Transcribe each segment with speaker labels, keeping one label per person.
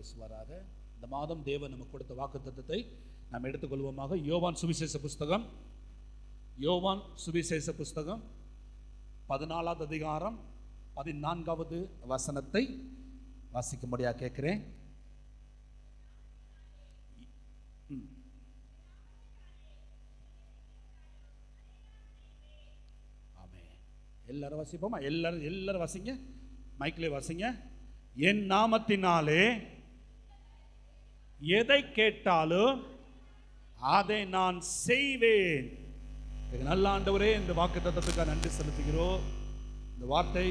Speaker 1: பேசுவாராக. இந்த மாதம் தேவன் நமக்கு கொடுத்த வாக்குத்தத்தத்தை நாம் எடுத்துக்கொள்வோமாக. யோவான் சுவிசேஷ புஸ்தகம் 14வது அதிகாரம் 14வது வசனத்தை வாசிக்கும்படியாக கேட்கிறேன். எல்லாரும் வாசிப்போமா? எல்லாரும் வாசிங்க, மைக்கிலே வாசிங்க. என் நாமத்தினாலே எதை கேட்டாலும் அதை நான் செய்வேன். நல்ல ஆண்டவரே, இந்த வாக்குத்தத்தத்துக்காக நன்றி செலுத்துகிறோம். இந்த வார்த்தை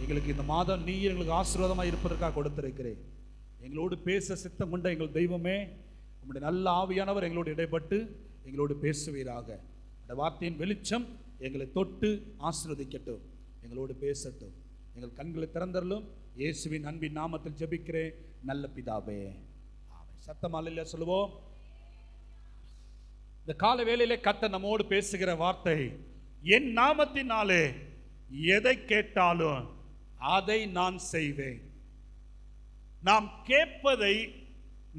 Speaker 1: எங்களுக்கு இந்த மாதம் நீ எங்களுக்கு ஆசீர்வாதமாக இருப்பதற்காக கொடுத்திருக்கிறேன். எங்களோடு பேச சித்தம் கொண்ட எங்கள் தெய்வமே, உங்களுடைய நல்ல ஆவியானவர் எங்களோடு இடைப்பட்டு எங்களோடு பேசுவீராக. இந்த வார்த்தையின் வெளிச்சம் எங்களை தொட்டு ஆசீர்வதிக்கட்டும், எங்களோடு பேசட்டும். எங்கள் கண்களை திறந்தரலும். இயேசுவின் அன்பின் நாமத்தில் ஜெபிக்கிறேன் நல்ல பிதாவே, ஆமென். சத்தமால சொல்லுவோம். இந்த கால வேளையிலே கர்த்தர் நம்மோடு பேசுகிற வார்த்தை, என் நாமத்தினாலே எதை கேட்டாலும் அதை நான் செய்வேன். நாம் கேட்பதை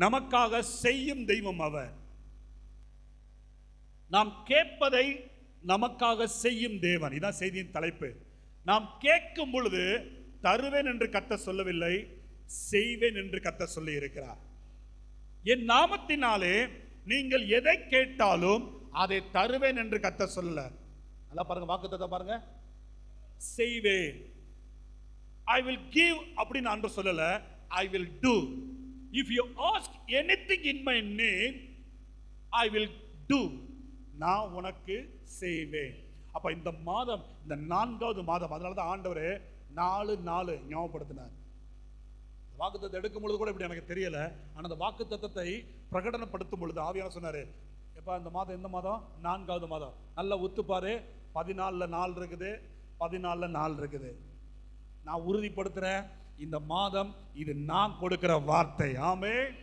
Speaker 1: நமக்காக செய்யும் தெய்வம் அவர். நாம் கேட்பதை நமக்காக செய்யும் தேவன். இதான் செய்தியின் தலைப்பு. நாம் கேட்கும் பொழுது தருவேன் என்று கர்த்தர் சொல்லவில்லை, செய்வேன் என்று கர்த்தர் சொல்லி இருக்கிறார். என் நாமத்தினாலே நீங்கள் எதை கேட்டாலும் அதை தருவேன் என்று கர்த்தர் சொல்லல. நல்லா பாருங்க, வாக்குத்தத்தம் பாருங்க. செய்வேன், I will give அப்படின்னு ஆண்டவர் சொல்லல, I will do. If you ask anything in my name, I will do. நான் உனக்கு செய்வேன். அப்ப இந்த மாதம், இந்த 4வது மாதம், அதனாலதான் ஆண்டவரே 4 ஞாபகப்படுத்தினார். வாக்குத்தத்தத்தை எடுக்கும் பொழுது கூட இப்படி எனக்கு தெரியல. ஆனால் அந்த வாக்குத்தத்தத்தை பிரகடனப்படுத்தும் பொழுது ஆவியானவர் சொன்னாரு, எப்ப இந்த மாதம் எந்த மாதம்? 4வது மாதம். நல்லா ஒத்துப்பாரு. 14 நாள் இருக்குது, 14 நாள் இருக்குது. நான் உறுதிப்படுத்துறேன், இந்த மாதம் இது நான் கொடுக்கிற வார்த்தை. ஆமென்.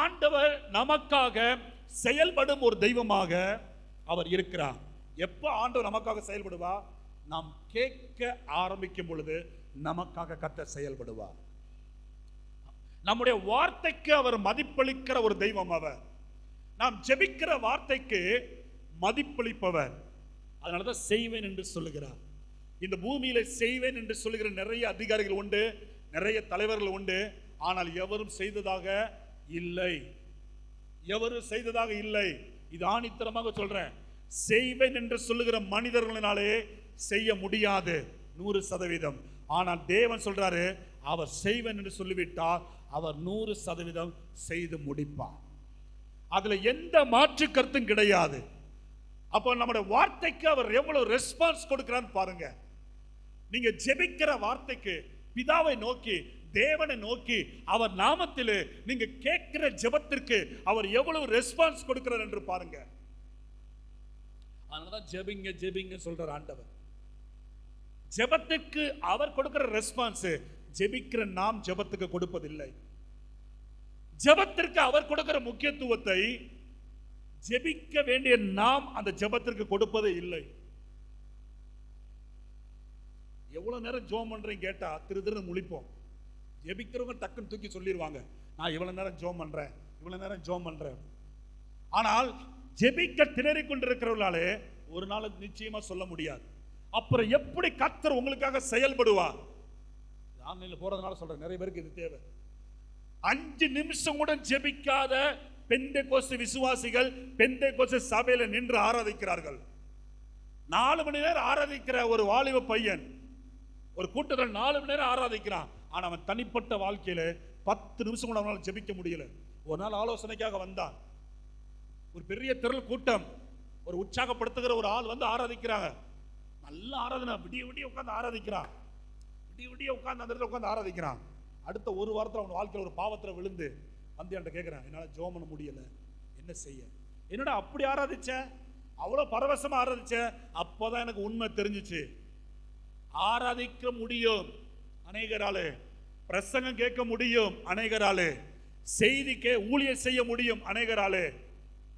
Speaker 1: ஆண்டவர் நமக்காக செயல்படும் ஒரு தெய்வமாக அவர் இருக்கிறார். எப்ப ஆண்டவர் நமக்காக செயல்படுவா? நாம் கேட்க ஆரம்பிக்கும் பொழுது நமக்காக கர்த்தர் செயல்படுவார். நம்முடைய வார்த்தைக்கு அவர் மதிப்பளிக்கிற ஒரு தெய்வம் அவர். நாம் ஜெபிக்கிற வார்த்தைக்கு மதிப்பளிப்பவர். அதனாலதான் செய்வேன் என்று சொல்லுகிறார். இந்த பூமியில செய்வேன் என்று சொல்லுகிற நிறைய அதிகாரிகள் உண்டு, நிறைய தலைவர்கள் உண்டு. ஆனால் எவரும் செய்ததாக இல்லை, எவரும் செய்ததாக இல்லை. இது ஆணித்தரமாக சொல்றேன். செய்வேன் என்று சொல்லுகிற மனிதர்களினாலே செய்ய முடியாது 100%. ஆனால் தேவன் சொல்றாரு, அவர் செய்வேன் என்று சொல்லிவிட்டார், அவர் 100% செய்து முடிப்பார். அதுல எந்த மாற்று கருத்தும் கிடையாது. அப்போ நம்முடைய வார்த்தைக்கு அவர் எவ்வளவு ரெஸ்பான்ஸ் கொடுக்கிறான்னு பாருங்க. நீங்க ஜெபிக்கிற வார்த்தைக்கு பிதாவை நோக்கி, தேவனை நோக்கி, அவர் நாமத்திலே நீங்க கேட்கிற ஜெபத்திற்கு அவர் எவ்வளவு ரெஸ்பான்ஸ் கொடுக்கிறார் என்று பாருங்க. அதனாலதான் ஜெபிங்க ஜெபிங்க சொல்றார் ஆண்டவர். ஜெபத்துக்கு அவர் கொடுக்கிற ரெஸ்பான்ஸ் ஜெபிக்கிற நாம் ஜெபத்துக்கு கொடுப்பதில்லை. ஜெபத்திற்கு அவர் கொடுக்கிற முக்கியத்துவத்தை ஜெபிக்க வேண்டிய நாம் அந்த ஜெபத்திற்கு கொடுப்பதே இல்லை. எவ்வளவு நேரம் ஜெபம் பண்றேன் கேட்டா திரு முழிப்போம். ஜெபிக்கிறவங்க டக்குன்னு தூக்கி சொல்லிடுவாங்க, நான் இவ்வளவு நேரம் ஜெபம் பண்றேன், இவ்வளவு நேரம் ஜெபம் பண்றேன். ஆனால் ஜெபிக்க திணறிக் கொண்டிருக்கிறவர்களாலே ஒரு நாள் நிச்சயமா சொல்ல முடியாது. அப்புறம் எப்படி கர்த்தர் உங்களுக்காக செயல்படுவார்? ஆன்லைன்ல போறதுனால சொல்றேன், நிறைய பேருக்கு இது தேவை. 5 நிமிஷம் கூட ஜெபிக்காத பெந்தேகோஸ்து விசுவாசிகள் பெந்தேகோஸ்து சபையில நின்று ஆராதிக்கிறார்கள். 4 மணி நேரம் ஆராதிக்கிற ஒரு வாலிப பையன் ஒரு கூட்டத்தில் 4 மணி நேரம் ஆராதிக்கிறான். ஆனா அவன் தனிப்பட்ட வாழ்க்கையில 10 நிமிஷம் கூட அவனால் ஜெபிக்க முடியல. ஒரு நாள் ஆலோசனைக்காக வந்தான். ஒரு பெரிய திரள் கூட்டம், ஒரு உற்சாகப்படுத்துகிற ஒரு ஆள் வந்து ஆராதிக்கிறாங்க. நல்ல ஆராதனை, விடிய விடிய உட்காந்து ஆராதிக்கிறான், விடிய விடிய உட்காந்து அந்த இடத்துல உட்காந்து ஆராதிக்கிறான். அடுத்த ஒரு வாரத்தில் அவன் வாழ்க்கையில் ஒரு பாவத்தில் விழுந்து வந்து என்கிட்ட கேட்குறான், என்னால் ஜெபம் பண்ண முடியல, என்ன செய்ய? என்னடா அப்படி ஆராதிச்ச, அவ்வளோ பரவசமாக ஆராதிச்ச? அப்போதான் எனக்கு உண்மை தெரிஞ்சிச்சு. ஆராதிக்க முடியும் அநேகராலே, பிரசங்கம் கேட்க முடியும் அநேகராலே, செய்திக்கு ஊழியம் செய்ய முடியும் அநேகராலே,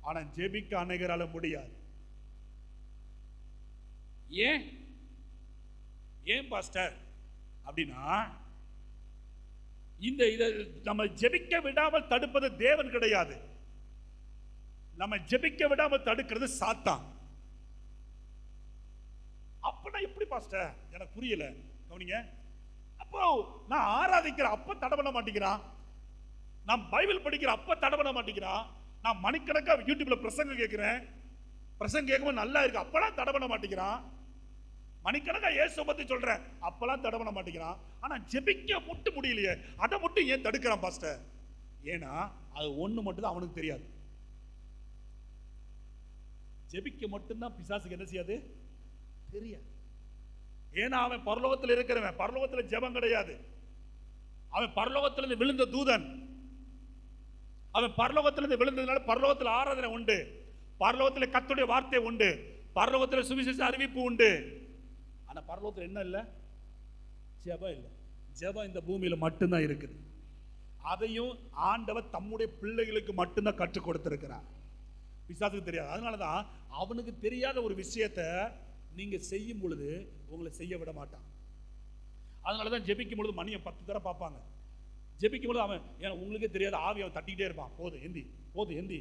Speaker 1: ஆனா ஜெபிக்க அநேகரால முடியாது. ஏன் ஏன் பாஸ்டர் அப்படின்னா, இந்த இதை நம்ம ஜெபிக்க விடாமல் தடுப்பது தேவன் கிடையாது. நம்ம ஜெபிக்க விடாமல் தடுக்கிறது சாத்தான். அப்பனா எப்படி பாஸ்டர், எனக்கு புரியல, கவனிங்க. அப்போ நான் ஆராதிக்கிற அப்ப தடை பண்ண மாட்டேங்கிறான், நான் பைபிள் படிக்கிற அப்ப தடை பண்ண மாட்டேங்கிறான், நான் மணிக்கணக்கா யூடியூப்ல பிரசங்கம் கேட்கிறேன், பிரசங்கம் கேட்கும்போது நல்லா இருக்கு, அப்பெல்லாம் தடை பண்ண மாட்டேங்கிறான். மணிக்கணக்கா இயேசு பத்தி சொல்றேன், அப்பெல்லாம் தடை பண்ண மாட்டேங்கிறான். ஆனா ஜெபிக்க மட்டும் முடியலையே, அதை மட்டும் ஏன் தடுக்கிறான் பாஸ்டர்? ஏன்னா அது ஒண்ணு மட்டும் தான் அவனுக்கு தெரியாது. ஜெபிக்க மட்டும்தான் பிசாசுக்கு என்ன செய்யாது, தெரியாது. ஏன்னா அவன் பரலோகத்தில் இருக்கிறவன், பரலோகத்தில் ஜெபம் கிடையாது. அவன் பரலோகத்திலிருந்து விழுந்த தூதன், அவன் பரலோகத்திலிருந்து விழுந்ததுனால பரலோகத்தில் ஆராதனை உண்டு, பரலோகத்தில் கர்த்தருடைய வார்த்தை உண்டு, பரலோகத்தில் சுவிசேஷ அறிவிப்பு உண்டு. ஆனா பரலோகத்தில் என்ன இல்லை, ஜெபம் இல்லை. ஜெபம் இந்த பூமியில மட்டும்தான் இருக்குது. அதையும் ஆண்டவர் தம்முடைய பிள்ளைகளுக்கு மட்டும்தான் கற்றுக் கொடுத்திருக்கிறார், பிசாசுக்கு தெரியாது. அதனாலதான் அவனுக்கு தெரியாத ஒரு விஷயத்தை நீங்க செய்யும் பொழுது உங்களை செய்ய விட மாட்டான். அதனாலதான் ஜெபிக்கும் பொழுது மணியை 10 தடவை பார்ப்பாங்க. ஜெபிக்கும் பொழுது அவன் உங்களுக்கே தெரியாத ஆவி அவன் தட்டிக்கிட்டே இருப்பான். போதும் எந்தி, போதும் எந்தி,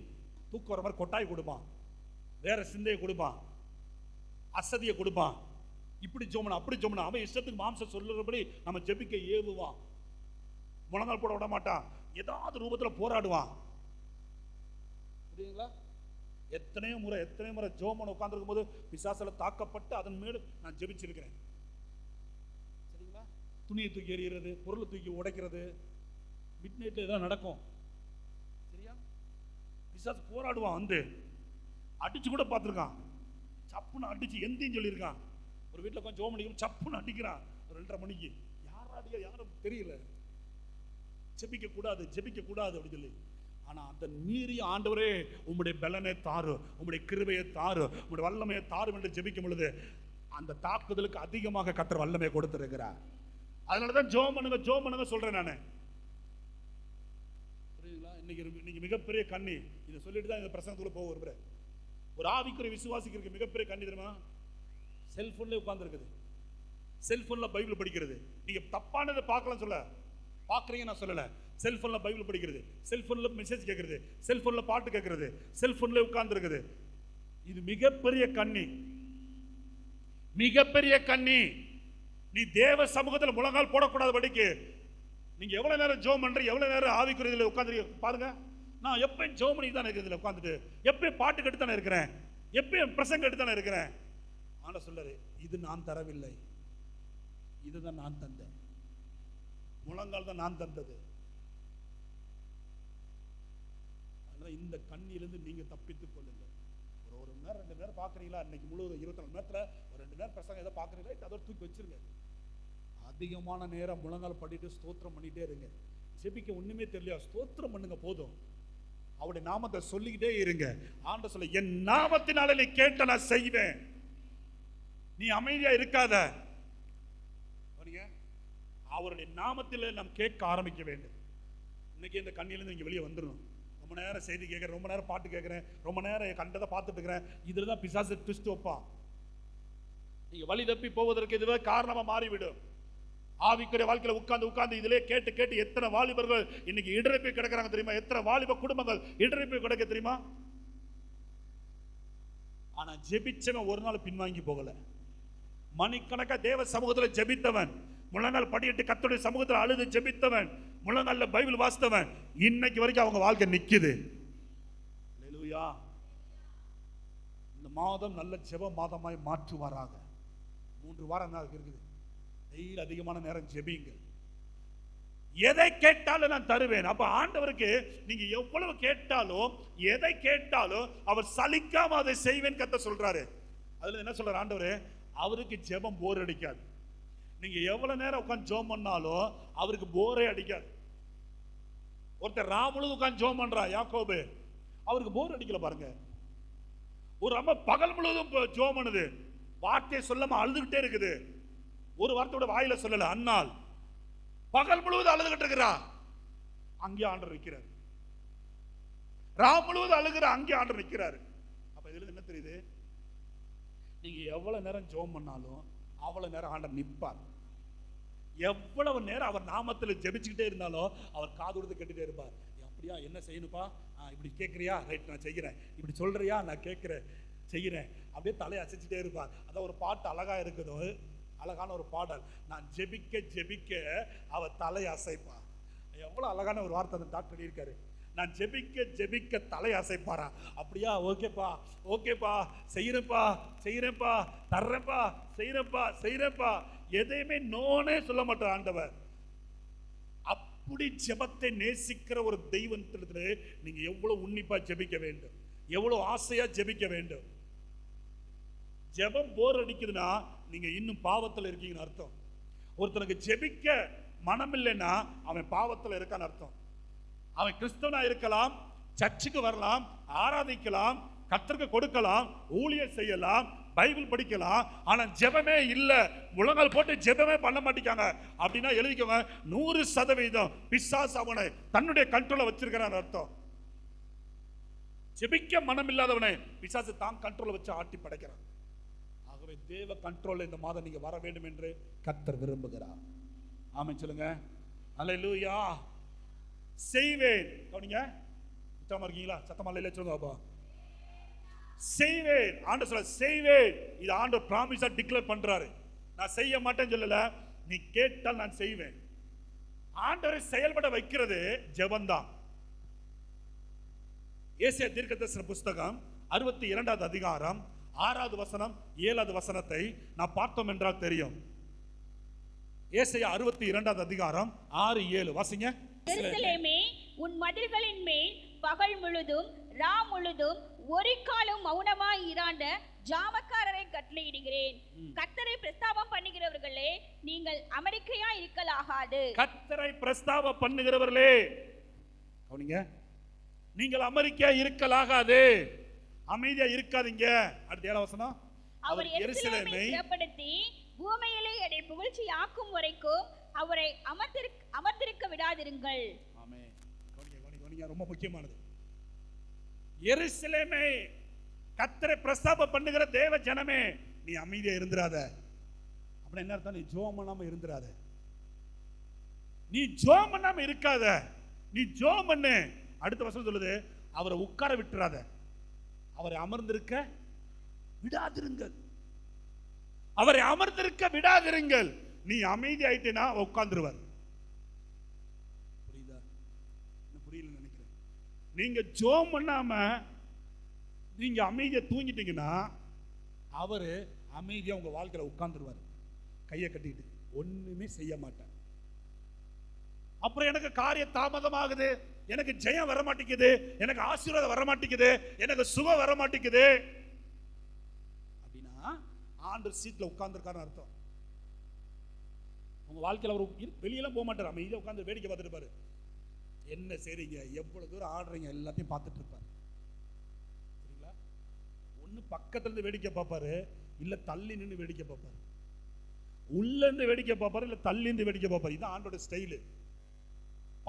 Speaker 1: தூக்கம் வர மாதிரி கொட்டாய் கொடுப்பான், வேற சிந்தையை கொடுப்பான், அசதியை கொடுப்பான். இப்படி ஜோமனா அப்படி ஜோமனா அவன் இஷ்டத்துக்கு மாம்சம் சொல்லுறபடி நம்ம ஜெபிக்க ஏவுவான். முழங்கால் போட விட மாட்டான், ஏதாவது ரூபத்தில் போராடுவான். புரியுங்களா? எத்தனையோ முறை ஜோமன் உட்கார்ந்துருக்கும் போது பிசாசால தாக்கப்பட்டு அதன் மேல் நான் ஜெபிச்சிருக்கிறேன். சரிங்களா? துணியை தூக்கி எறிகிறது, பொருளை தூக்கி உடைக்கிறது, மிட் நைட்ல ஏதாவது நடக்கும். சரியா? பிசாசு போராடுவான், வந்து அடிச்சு கூட பார்த்துருக்கான், சப்புன்னு அடிச்சு எந்தின்னு சொல்லியிருக்கான். ஒரு வீட்டில் கொஞ்சம் ஜோம் அடிக்கும், சப்புன்னு அடிக்கிறான் ஒரு 2:30 மணிக்கு. யாராடியா யாரும் தெரியல, ஜெபிக்க கூடாது ஜெபிக்க கூடாது அப்படின்னு சொல்லி. ஆனா அந்த மீறி ஆண்டவரே உம்முடைய பலனை தாரு, உம்முடைய கிருபையை தாரு, உம்முடைய வல்லமையை தாரு என்று ஜெபிக்கும் பொழுது அந்த தாக்குதலுக்கு அதிகமாக கர்த்தர் வல்லமையை கொடுத்திருக்கிறார். அதனாலதான் ஜெபம் பண்ணுங்க சொல்றேன் நானு. புரியுதுங்களா? இன்னைக்கு மிகப்பெரிய கண்ணி, இதை சொல்லிட்டு தான் இந்த பிரசங்கத்துக்குள்ள போக விரும்புறேன். ஒரு ஆவிக்குரிய விசுவாசிக்கு இருக்க மிகப்பெரிய கண்ணி தெரியுமா? செல்போன்ல உட்கார்ந்து இருக்குது, செல்போன்ல பைபிள் படிக்கிறது. நீங்க தப்பானதை பார்க்கலாம் சொல்ல பார்க்குறீங்க, நான் சொல்லலை. செல்போன்ல பைபிள் படிக்கிறது, செல்போன்ல மெசேஜ் கேட்கறது, செல்போன்ல பாட்டு கேட்கறது, செல்போன்ல உட்கார்ந்து இருக்குது. இது மிகப்பெரிய கண்ணி, மிகப்பெரிய கண்ணி. நீ தேவ சமூகத்தில் முழங்கால் போடக்கூடாத படிக்கு. நீங்க எவ்வளவு நேரம் ஜெபம் பண்றீங்க, எவ்வளவு நேரம் ஆவிக்குரியதில் உட்கார்ந்து பாருங்க. நான் எப்பயும் ஜெபம் பண்ணி தானே இருக்கிறதுல உட்காந்துட்டு, எப்பயும் பாட்டு கேட்டு தானே இருக்கிறேன், எப்பயும் பிரசங்கம் எடுத்து தானே இருக்கிறேன். ஆனா சொல்றாரு, இது நான் தரவில்லை, இதுதான் நான் தந்தேன், முழங்கால் தான் நான் தந்தது. அதனால இந்த கண்ணிலிருந்து நீங்க தப்பித்துக் கொள்ளுங்கள். ஒரு மணி நேரம் 2 மணி நேரம் பாக்குறீங்களா, இன்னைக்கு முழுவதும் 24 மணி நேரத்துல ஒரு 2 நேரம் பிரசங்கம் ஏதோ பாக்குறீங்களா, அதோட தூக்கி வச்சிருங்க. அதிகமான நேரம் முழங்கால் பண்ணிட்டு ஸ்தோத்திரம் பண்ணிட்டே இருங்க. ஜெபிக்க ஒண்ணுமே தெரியலையா, ஸ்தோத்திரம் பண்ணுங்க போதும். அவருடைய நாமத்தை சொல்லிக்கிட்டே இருங்க. ஆண்டவர் சொல்ல, என் நாமத்தினால நீ கேட்ட நான் செய்வேன், நீ அமைதியா இருக்காத. அவருடைய நாமத்தில் நாம் கேட்க ஆரம்பிக்க வேண்டும். இன்னைக்கு இந்த கண்ணிலிருந்து இங்கே வெளியே வந்துடணும். ரொம்ப நேரம் செய்தி கேட்குறேன், ரொம்ப நேரம் பாட்டு கேட்குறேன், ரொம்ப நேரம் கண்டதை பார்த்துட்டு இருக்கிறேன், இதில் தான் பிசாசு ட்விஸ்ட் வைப்பான். நீங்கள் வழி தப்பி போவதற்கு இதுவே காரணமாக மாறிவிடும். ஆவிக்குரிய வாழ்க்கையில் உட்கார்ந்து இதிலே கேட்டு எத்தனை வாலிபர்கள் இன்னைக்கு இடறிப்பை கிடக்கிறாங்க தெரியுமா? எத்தனை வாலிப குடும்பங்கள் இடறிப்பை கிடக்க தெரியுமா? ஆனா ஜெபிச்சவன் ஒரு நாள் பின்வாங்கி போகல. மணிக்கணக்கா தேவ சமூகத்தில் ஜெபித்தவன், முழங்கால் படியிட்டு கர்த்தருடைய சமூகத்தில் அழுது ஜெபித்தவன், முழங்கால்ல பைபிள் வாசித்தவன், இன்னைக்கு வரைக்கும் அவங்க வாழ்க்கை நிக்குது. அல்லேலூயா. இந்த மாதம் நல்ல ஜெப மாதமாய் மாற்றுவாராக. 3 வாரம் தான் இருக்குது. டெய்லி அதிகமான நேரம் ஜெபிங்க. எதை கேட்டாலும் நான் தருவேன். அப்ப ஆண்டவருக்கு நீங்க எவ்வளவு கேட்டாலும், எதை கேட்டாலும் அவர் சலிக்காம அதை செய்வேன் கர்த்தர் சொல்றாரு. அதுல என்ன சொல்றாரு ஆண்டவர்? அவருக்கு ஜெபம் போர் அடிக்காது. நீங்க எவ்வளவு நேரம் உட்கார்ந்து ஜெபம் பண்ணாலும் அவருக்கு போரே அடிக்காது. ஒருத்தர் ராமுழுது உட்கார்ந்து ஜெபம் பண்றான் யாக்கோபு, அவருக்கு போர் அடிக்கல பாருங்க. ஒரு அம்மா பகல் முழுவதும் ஜெபம் பண்ணுது, வார்த்தையை சொல்லாம அழுதுகிட்டே இருக்குது. ஒரு வார்த்தையோட வாயில சொல்லல. அன்னாள் பகல் முழுவதும் அழுதுகிட்டு இருக்கிறா, அங்கே ஆண்டவர் நிற்கிறார். ராம் முழுவதும் அழுகிற, அங்கே ஆண்டவர் நிற்கிறாரு. அப்ப இதுல என்ன தெரியுது? நீங்க எவ்வளவு நேரம் ஜெபம் பண்ணாலும் அவ்வளவு நேரம் ஆண்டவர் நிற்பார். எவ்வளவு நேரம் அவர் நாமத்தில் ஜெபிச்சுக்கிட்டே இருந்தாலும் அவர் காது கொடுத்து கேட்டுட்டே இருப்பார். அப்படியா, என்ன செய்யணுப்பா, இப்படி கேட்குறியா, ரைட் நான் செய்கிறேன், இப்படி சொல்றியா, நான் கேட்குறேன் செய்கிறேன், அப்படியே தலையை அசைச்சிட்டே இருப்பார். அதான் ஒரு பாட்டு அழகா இருக்குதோ, அழகான ஒரு பாடல், நான் ஜெபிக்க ஜெபிக்க அவர் தலையை அசைப்பா. எவ்வளோ அழகான ஒரு வார்த்தை அந்த டாக்டர் இருக்காரு. நான் ஜெபிக்க ஜெபிக்க தலை அசைப்பாரா. அப்படியா, ஓகேப்பா ஓகேப்பா, செய்யறப்பா செய்யறப்பா, தர்றப்பா, செய்யறப்பா செய்யறப்பா, எதையுமே நோனே சொல்ல மாட்டார் ஆண்டவர். அப்படி ஜெபத்தை நேசிக்கிற ஒரு தெய்வத்திலிருந்து நீங்க எவ்வளவு உன்னிப்பா ஜெபிக்க வேண்டும், எவ்வளவு ஆசையா ஜெபிக்க வேண்டும். ஜெபம் போர் அடிக்குதுன்னா நீங்க இன்னும் பாவத்தில் இருக்கீங்கன்னு அர்த்தம். ஒருத்தனுக்கு ஜெபிக்க மனம் இல்லைன்னா அவன் பாவத்தில் இருக்கான்னு அர்த்தம். அவன் கிறிஸ்தவனா இருக்கலாம், சர்ச்சுக்கு வரலாம், ஆராதிக்கலாம், கர்த்தருக்கு கொடுக்கலாம், ஊழியம் செய்யலாம், பைபிள் படிக்கலாம், ஆனா ஜெபமே இல்ல, முழங்கால் போட்டு ஜெபமே பண்ண மாட்டேங்காங்க அப்படின்னா எழுதிக்கோங்க, 100% பிசாசு அவனை தன்னுடைய கண்ட்ரோல வச்சிருக்கிறான் அர்த்தம். ஜெபிக்க மனம் இல்லாதவனை பிசாசு தான் கண்ட்ரோல வச்சு ஆட்டி படைக்கிறான். ஆகவே தேவ கண்ட்ரோல் இந்த மாதம் நீங்க வர வேண்டும் என்று கர்த்தர் விரும்புகிறார். ஆமென் சொல்லுங்க. அல்லேலூயா. செய்வேன். கவனிங்க, உத்தமமா இருக்கீங்களா? சத்தமா இல்ல சொல்லுங்க அப்பா. செய்வேன். ஆண்டவர் சொல்ல செய்வேன். இது ஆண்டவர் பிராமிஸா டிக்ளேர் பண்றாரு. நான் செய்ய மாட்டேன்னு சொல்லல, நீ கேட்டால் நான் செய்வேன். ஆண்டவரை செயல்பட வைக்கிறது ஜெபம்தான். ஏசாயா தீர்க்கதரிசன புஸ்தகம் 62வது அதிகாரம் 6வது வசனம் 7வது வசனத்தை நான் பார்த்தோம் என்றால் தெரியும். ஏசாயா 62வது அதிகாரம் 6, 7 வாசிங்க.
Speaker 2: எருசலேமே, உன் மதில்களின் மேல் பகல் முழுதும் ரா முழுதும் ஒரு காலம் மௌனமாய் இராண்ட ஜாமக்காரரை கட்டளையிடுகிறேன். கர்த்தரை பிரஸ்தாபம் பண்ணுகிறவர்களே, நீங்கள் அமெரிக்கையா இருக்கலாகாது.
Speaker 1: கர்த்தரை பிரஸ்தாபம் பண்ணுகிறவர்களே, கவனிங்க, நீங்கள் அமெரிக்கா இருக்கலாகாது, அமைதியா இருக்காதீங்க. அடுத்த 7வது வசனம்,
Speaker 2: அவர் எருசலேமை சிறப்படுத்தி பூமியிலே அதை புகழ்ச்சி ஆக்கும் வரைக்கும் அவரை அமர்ந்திருக்க விடாதிருங்கள்.
Speaker 1: ஆமென். கவனிங்க, ரொம்ப முக்கியமானது. எருசலேமே, கர்த்தரை பிரஸ்தாபம் பண்ணுகிற தேவ ஜனமே, நீ அமைதியா இருந்திராத. அப்படி என்ன அர்த்தம்? நீ ஜெபம் பண்ணாம இருந்திராத, நீ ஜெபம் பண்ணாம இருக்காத, நீ ஜெபம் பண்ணு. அடுத்த வசனம் சொல்லுது, அவரை உட்கார விட்டுறாத, அவரை அமர்ந்திருக்க விடாதிருங்கள், அவரை அமர்ந்திருக்க விடாதிருங்கள். நீ அமைதி ஆயிட்டேனா உட்கார்ந்துருவார். புரியுதா? புரியல நினைக்கிறேன். நீங்க ஜெபம் பண்ணாம நீங்க அமைதியா தூங்கிட்டீங்கன்னா அவரு அமைதியா உங்க வாழ்க்கையில உட்கார்ந்துருவார், கையை கட்டிட்டு ஒண்ணுமே செய்ய மாட்டார். அப்புறம் எனக்கு காரிய தாமதமாகுது, எனக்கு ஜெயம் வர மாட்டேங்குது, எனக்கு ஆசீர்வாதம் வர மாட்டேங்குது, எனக்கு சுகம் வர மாட்டேங்குது அப்படின்னா ஆண்டவர் சீட்ல உட்கார்ந்துருக்காருன்னு அர்த்தம். உங்க வாழ்க்கையில் அவர் வெளியெல்லாம் போக மாட்டார், அமைதியாக உட்கார்ந்து வேடிக்கை பார்த்துட்டு இருப்பாரு. என்ன செய்றீங்க, எவ்வளவு தூரம் ஆடுறீங்க, எல்லாத்தையும் பார்த்துட்டு இருப்பாரு. சரிங்களா? ஒன்று பக்கத்துல இருந்து வேடிக்கை பார்ப்பாரு, இல்ல தள்ளி நின்று வேடிக்கை பார்ப்பாரு. உள்ள இருந்து வேடிக்கை பார்ப்பாரு, இல்ல தள்ளி இருந்து வேடிக்கை பார்ப்பாரு. இதுதான் ஆண்டோட ஸ்டைலு.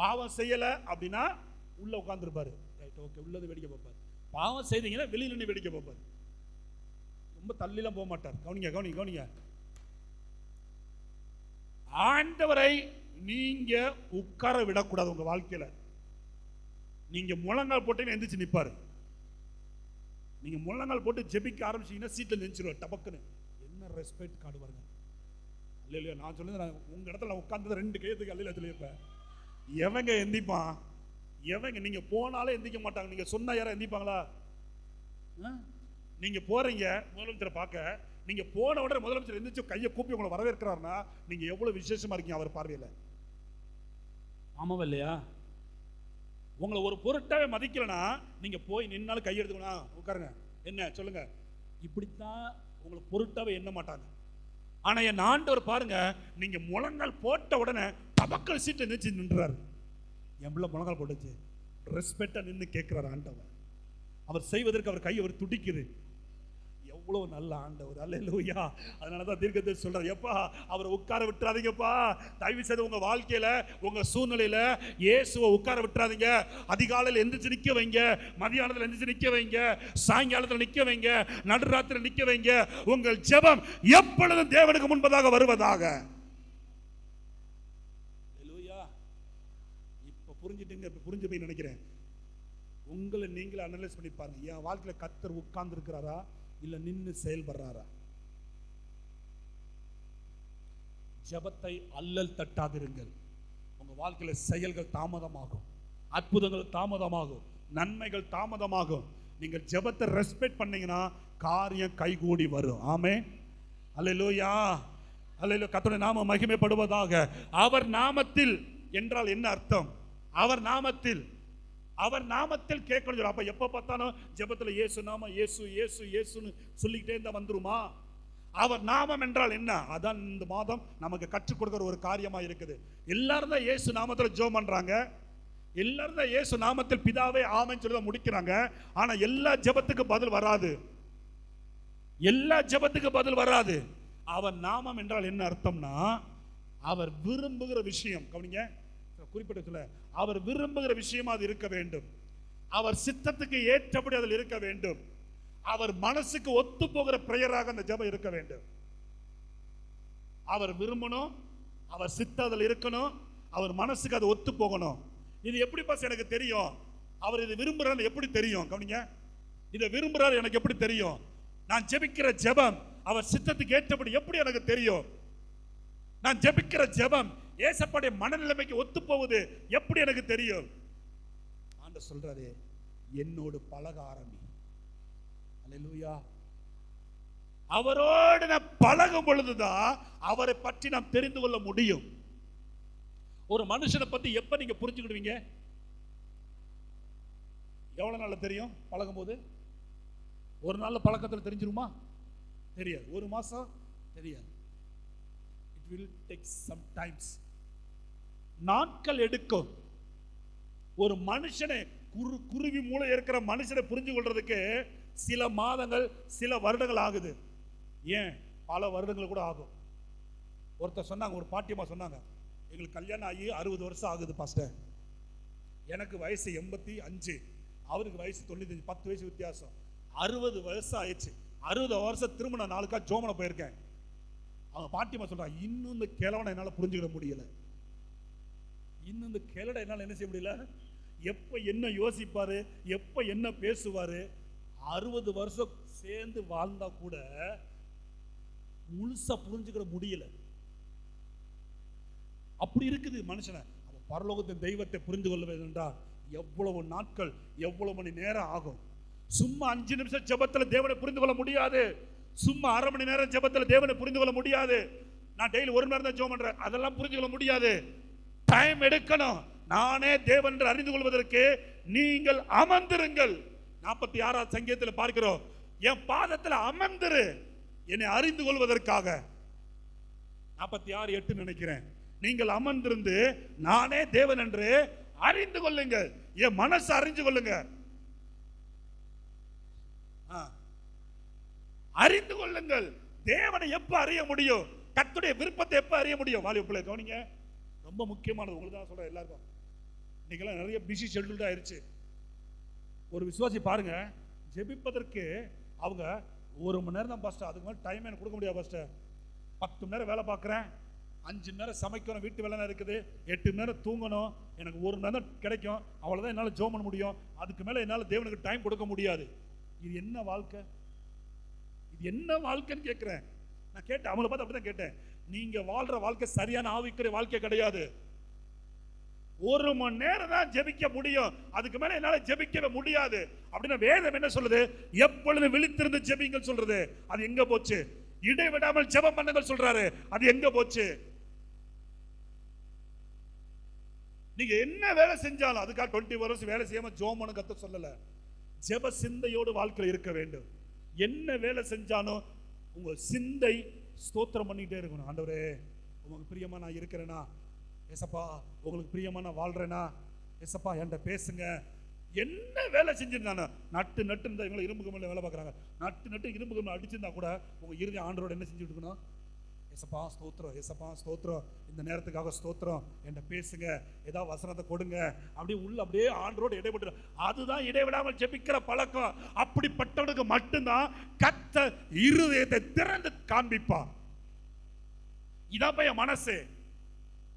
Speaker 1: பாவம் செய்யல அப்படின்னா உள்ள உட்கார்ந்துருப்பாரு, ரைட் ஓகே, உள்ளது வேடிக்கை பார்ப்பாரு. பாவம் செய்தீங்கன்னா வெளியில நின்று வேடிக்கை பார்ப்பாரு, ரொம்ப தள்ளிலாம் போக மாட்டார். கவனிங்க கவனிங்க கவனிங்க. ஆண்டவரை நீங்க உட்கார விடக்கூடாது உங்க வாழ்க்கையில. நீங்க முழங்கால் போட்டு எந்திரிச்சு நிப்பாரு. நீங்க முழங்கால் போட்டு ஜெபிக்க ஆரம்பிச்சீங்கன்னா சீட்ல நினைச்சிருவார் டபக்குன்னு. என்ன ரெஸ்பெக்ட் காடுவாருங்க. இல்லையா? நான் சொல்லுங்க, நான் உங்க இடத்துல உட்கார்ந்து 2 கையத்துக்கு அல்லையில சொல்லியிருப்பேன். எவங்க எந்திப்பான்? எவங்க? நீங்க போனாலே எந்திக்க மாட்டாங்க. நீங்க சொன்னா யாரும் எந்திப்பாங்களா? நீங்க போறீங்க முதலமைச்சரை பார்க்க, நீங்க போன உடனே முதலமைச்சர் எந்திரிச்சு கையை கூப்பி உங்களை வரவேற்கிறாருன்னா நீங்க எவ்வளவு விசேஷமா இருக்கீங்க அவர் பார்வையில. ஆமாவா இல்லையா? உங்களை ஒரு பொருட்டாவே மதிக்கலனா நீங்க போய் நின்னாலும் கை எடுத்துக்கணும், உட்காருங்க, என்ன சொல்லுங்க, இப்படித்தான் உங்களை பொருட்டாவே எண்ண மாட்டாங்க. ஆனா என் ஆண்டவர் பாருங்க, நீங்க முழங்கால் போட்ட உடனே தபக்கல் சீட்டை நினைச்சு நின்றாரு. என் பிள்ளை முழங்கால் போட்டுச்சு, ரெஸ்பெக்டா நின்று கேட்கிறார் ஆண்டவர். அவர் செய்வதற்கு அவர் கை அவர் துடிக்குது. எவ்வளவு நல்ல ஆண்டவர். அல்லேலூயா. அதனாலதான் தீர்க்கதரிசி சொல்றார், எப்பா அவரை உட்கார விட்டுறாதீங்கப்பா. தயவு செய்து உங்க வாழ்க்கையில உங்க சூழ்நிலையில இயேசுவை உட்கார விட்டுறாதீங்க. அதிகாலையில் எந்திரிச்சு நிக்க வைங்க, மதியானத்தில் எந்திரிச்சு நிக்க வைங்க, சாயங்காலத்தில் நிக்க வைங்க, நடுராத்திரி நிக்க வைங்க. உங்கள் ஜெபம் எப்பொழுதும் தேவனுக்கு முன்பதாக வருவதாக. இருக்குங்க. இப்ப புரிஞ்சு போய் நினைக்கிறேன். உங்களை நீங்களே அனலைஸ் பண்ணி பாருங்க. என் வாழ்க்கையில கர்த்தர் உட்கார்ந்து இருக்கிறாரா இல்ல நின்னு செயல்படுறாரா? ஜெபத்தை அல்லல் தட்டாதிருங்கள். உங்க வாழ்க்கையில செயல்கள் தாமதமாகும், அற்புதங்கள் தாமதமாகும், நன்மைகள் தாமதமாகும். நீங்கள் ஜெபத்தை ரெஸ்பெக்ட் பண்ணீங்கன்னா காரியம் கைகூடி வரும். ஆமென். அல்லேலூயா, அல்லேலூயா. கர்த்தருடைய நாமம் மகிமைப்படுவதாக. அவர் நாமத்தில் என்றால் என்ன அர்த்தம்? அவர் நாமத்தில், அவர் நாமத்தில் கேட்கணும். அப்ப எப்ப பார்த்தாலும் ஜெபத்துல இயேசு நாமம், இயேசு இயேசு இயேசுன்னு சொல்லிக்கிட்டே இருந்தா வந்துருமா? அவர் நாமம் என்றால் என்ன? அதான் இந்த மாதம் நமக்கு கற்றுக் கொடுக்கிற ஒரு காரியமா இருக்குது. எல்லாரும் தான் இயேசு நாமத்தில் ஜெபம் பண்றாங்க, எல்லாரும் தான் இயேசு நாமத்தில் பிதாவே ஆமென் சொல்லி தான் முடிக்கிறாங்க. ஆனா எல்லா ஜெபத்துக்கு பதில் வராது, எல்லா ஜெபத்துக்கு பதில் வராது. அவர் நாமம் என்றால் என்ன அர்த்தம்னா, அவர் விரும்புகிற விஷயம், கவனிங்க, குறிப்பிட்ட சொல்ல, அவர் விரும்புகிற விஷயமா அது இருக்க வேண்டும். அவர் சித்தத்துக்கு ஏற்றபடி அதில் இருக்க வேண்டும். அவர் மனசுக்கு ஒத்து போகிற பிரேயராக அந்த ஜெபம் இருக்க வேண்டும். அவர் விரும்பணும், அவர் சித்தத்தில் இருக்கணும், அவர் மனசுக்கு அது ஒத்து போகணும். இது எப்படி பாஸ் எனக்கு தெரியும்? அவர் இது விரும்புறாரு எப்படி தெரியும்? கவனிங்க, இதை விரும்புறாரு எனக்கு எப்படி தெரியும்? நான் ஜெபிக்கிற ஜெபம் அவர் சித்தத்துக்கு ஏற்றபடி எப்படி எனக்கு தெரியும்? நான் ஜெபிக்கிற ஜெபம் ஏசப்பாடைய மனநிலைமைக்கு ஒத்து போகுது எப்படி எனக்கு தெரியும்? ஆண்டவர் சொல்றாரு, என்னோடு பழக ஆரம்பி. அல்லேலூயா. அவரோடு நான் பழகும் பொழுதுதான் அவரை பற்றி நாம் தெரிந்து கொள்ள முடியும். ஒரு மனுஷனை பத்தி எப்ப நீங்க புரிஞ்சுக்கிடுவீங்க? எவ்வளவு நாள்ல தெரியும்? பழகும் போது. ஒரு நாள்ல பழக்கத்தில் தெரிஞ்சிருமா? தெரியாது. ஒரு மாசம் தெரியாது. It will take some times. நாட்கள் எடுக்கும். ஒரு மனுஷனை, குருவி மூளை இருக்கிற மனுஷனை புரிஞ்சு கொள்றதுக்கு சில மாதங்கள், சில வருடங்கள் ஆகுது. ஏன் பல வருடங்கள் கூட ஆகும். ஒருத்தர் சொன்னாங்க, ஒரு பாட்டியம்மா சொன்னாங்க, எங்களுக்கு கல்யாணம் ஆகி 60 வருஷம் ஆகுது பாஸ்டர். எனக்கு வயசு 85, அவருக்கு வயசு 95, 10 வயசு வித்தியாசம். 60 வருஷம் ஆயிடுச்சு. 60 வருஷம் திரும்ப நான் 4 ஜோமனை போயிருக்கேன். அவங்க பாட்டியம்மா சொல்றாங்க, இன்னும் இந்த கிழவனை என்னால் புரிஞ்சுக்கிட முடியல. இன்னும் இந்த கிழடை என்னால் என்ன செய்ய முடியல. எப்ப என்ன யோசிப்பாரு, எப்ப என்ன பேசுவாரு. 60 வருஷம் சேர்ந்து வாழ்ந்தா கூட முழுசா புரிஞ்சுக்கிட முடியல. அப்படி இருக்குது மனுஷனை. அவன் பரலோகத்தின் தெய்வத்தை புரிந்து கொள்ள வேண்டும் என்றால் எவ்வளவு நாட்கள், எவ்வளவு மணி நேரம் ஆகும். சும்மா 5 நிமிஷம் ஜெபத்தில் தேவனை புரிந்து கொள்ள முடியாது. சும்மா அரை மணி நேரம் ஜெபத்தில் தேவனை புரிந்து கொள்ள முடியாது. நான் டெய்லி 1 மணி நேரம் தான் ஜெபம் பண்றேன், அதெல்லாம் புரிந்து கொள்ள முடியாது. டைம் எடுக்கணும். நானே தேவன் என்று அறிந்து கொள்வதற்கு நீங்கள் அமர்ந்திருங்கள். 46ஆம் சங்கீதத்தில் பார்க்கிறோம், என் பாதத்தில் அமர்ந்திரு என்னை அறிந்து கொள்வதற்காக. 46:8 நினைக்கிறேன். நீங்கள் அமர்ந்திருந்து நானே தேவன் என்று அறிந்து கொள்ளுங்கள். என் மனசு அறிந்து கொள்ளுங்க. அறிந்து கொள்ளுங்கள். தேவனை எப்ப அறிய முடியும்? கர்த்தருடைய விருப்பத்தை எப்ப அறிய முடியும்? வாலிப பிள்ளை கவனிங்க, ரொம்ப முக்கியமானது. உங்களுக்கு தான் சொல்றேன், எல்லாருக்கும் இன்னைக்கெல்லாம் நிறைய பிஸி ஷெட்யூல்ட் ஆயிருச்சு. ஒரு விசுவாசி பாருங்க, ஜெபிப்பதற்கு அவங்க 1 மணி நேரம் தான் பாஸ்டர், அதுக்கு மேலே டைம் எனக்கு கொடுக்க முடியாது பாஸ்டர். 10 மணி நேரம் வேலை பார்க்குறேன், 5 மணி நேரம் சமைக்கணும், வீட்டு வேலை இருக்குது, 8 மணி நேரம் தூங்கணும், எனக்கு 1 மணி நேரம் கிடைக்கும், அவ்வளோதான் என்னால் ஜெபம் பண்ண முடியும். அதுக்கு மேலே என்னால் தேவனுக்கு டைம் கொடுக்க முடியாது. இது என்ன வாழ்க்கை? இது என்ன வாழ்க்கைன்னு கேட்குறேன். நான் கேட்டேன், அவங்கள பார்த்து அப்படி தான் கேட்டேன். நீங்கள் வாழ்கிற வாழ்க்கை சரியான ஆவிக்குரிய வாழ்க்கை கிடையாது. 1 மணி நேரம் தான் ஜெபிக்க முடியும், அதுக்கு மேல என்னால ஜெபிக்கவே முடியாது அப்படின்னா வேதம் என்ன சொல்லுது? எப்பொழுது விழித்திருந்து ஜெபிங்கள் சொல்றது. அது எங்க போச்சு? இடைவிடாமல் ஜெபம் பண்ணுங்கள் சொல்றாரு, அது எங்க போச்சு? நீங்க என்ன வேலை செஞ்சாலும் அதுக்காக 20 வருஷம் வேலை செய்யாம ஜெபம் பண்ண கத்த சொல்லல. ஜெப சிந்தையோடு வாழ்க்கையில் இருக்க வேண்டும். என்ன வேலை செஞ்சாலும் உங்க சிந்தை ஸ்தோத்திரம் பண்ணிட்டே இருக்கணும். ஆண்டவரே உங்களுக்கு பிரியமா நான் இருக்கிறேனா, ஏசப்பா உங்களுக்கு பிரியமா நான் வாழ்றேனா, ஏசப்பா என்கிட்ட பேசுங்க. என்ன வேலை செஞ்சிருந்தானோ நட்டு இருந்தா இவங்களை இரும்பு கம்பில் வேலை பார்க்குறாங்க, நட்டு இரும்பு கம்பில் அடிச்சிருந்தா கூட உங்க இறுதி ஆண்டரோட என்ன செஞ்சுட்டு இருக்கணும்? ஏசப்பா ஸ்தோத்திரம், ஏசப்பா ஸ்தோத்திரம், இந்த நேரத்துக்காக ஸ்தோத்திரம், என்கிட்ட பேசுங்க, ஏதாவது வசனத்தை கொடுங்க. அப்படியே உள்ள அப்படியே ஆண்டரோடு இடைப்பட்டு, அதுதான் இடைவிடாமல் ஜெபிக்கிற பழக்கம். அப்படிப்பட்டவனுக்கு மட்டும்தான் கர்த்தர் இருதயத்தை திறந்து காண்பிப்பார். இதான் பையன் மனசு.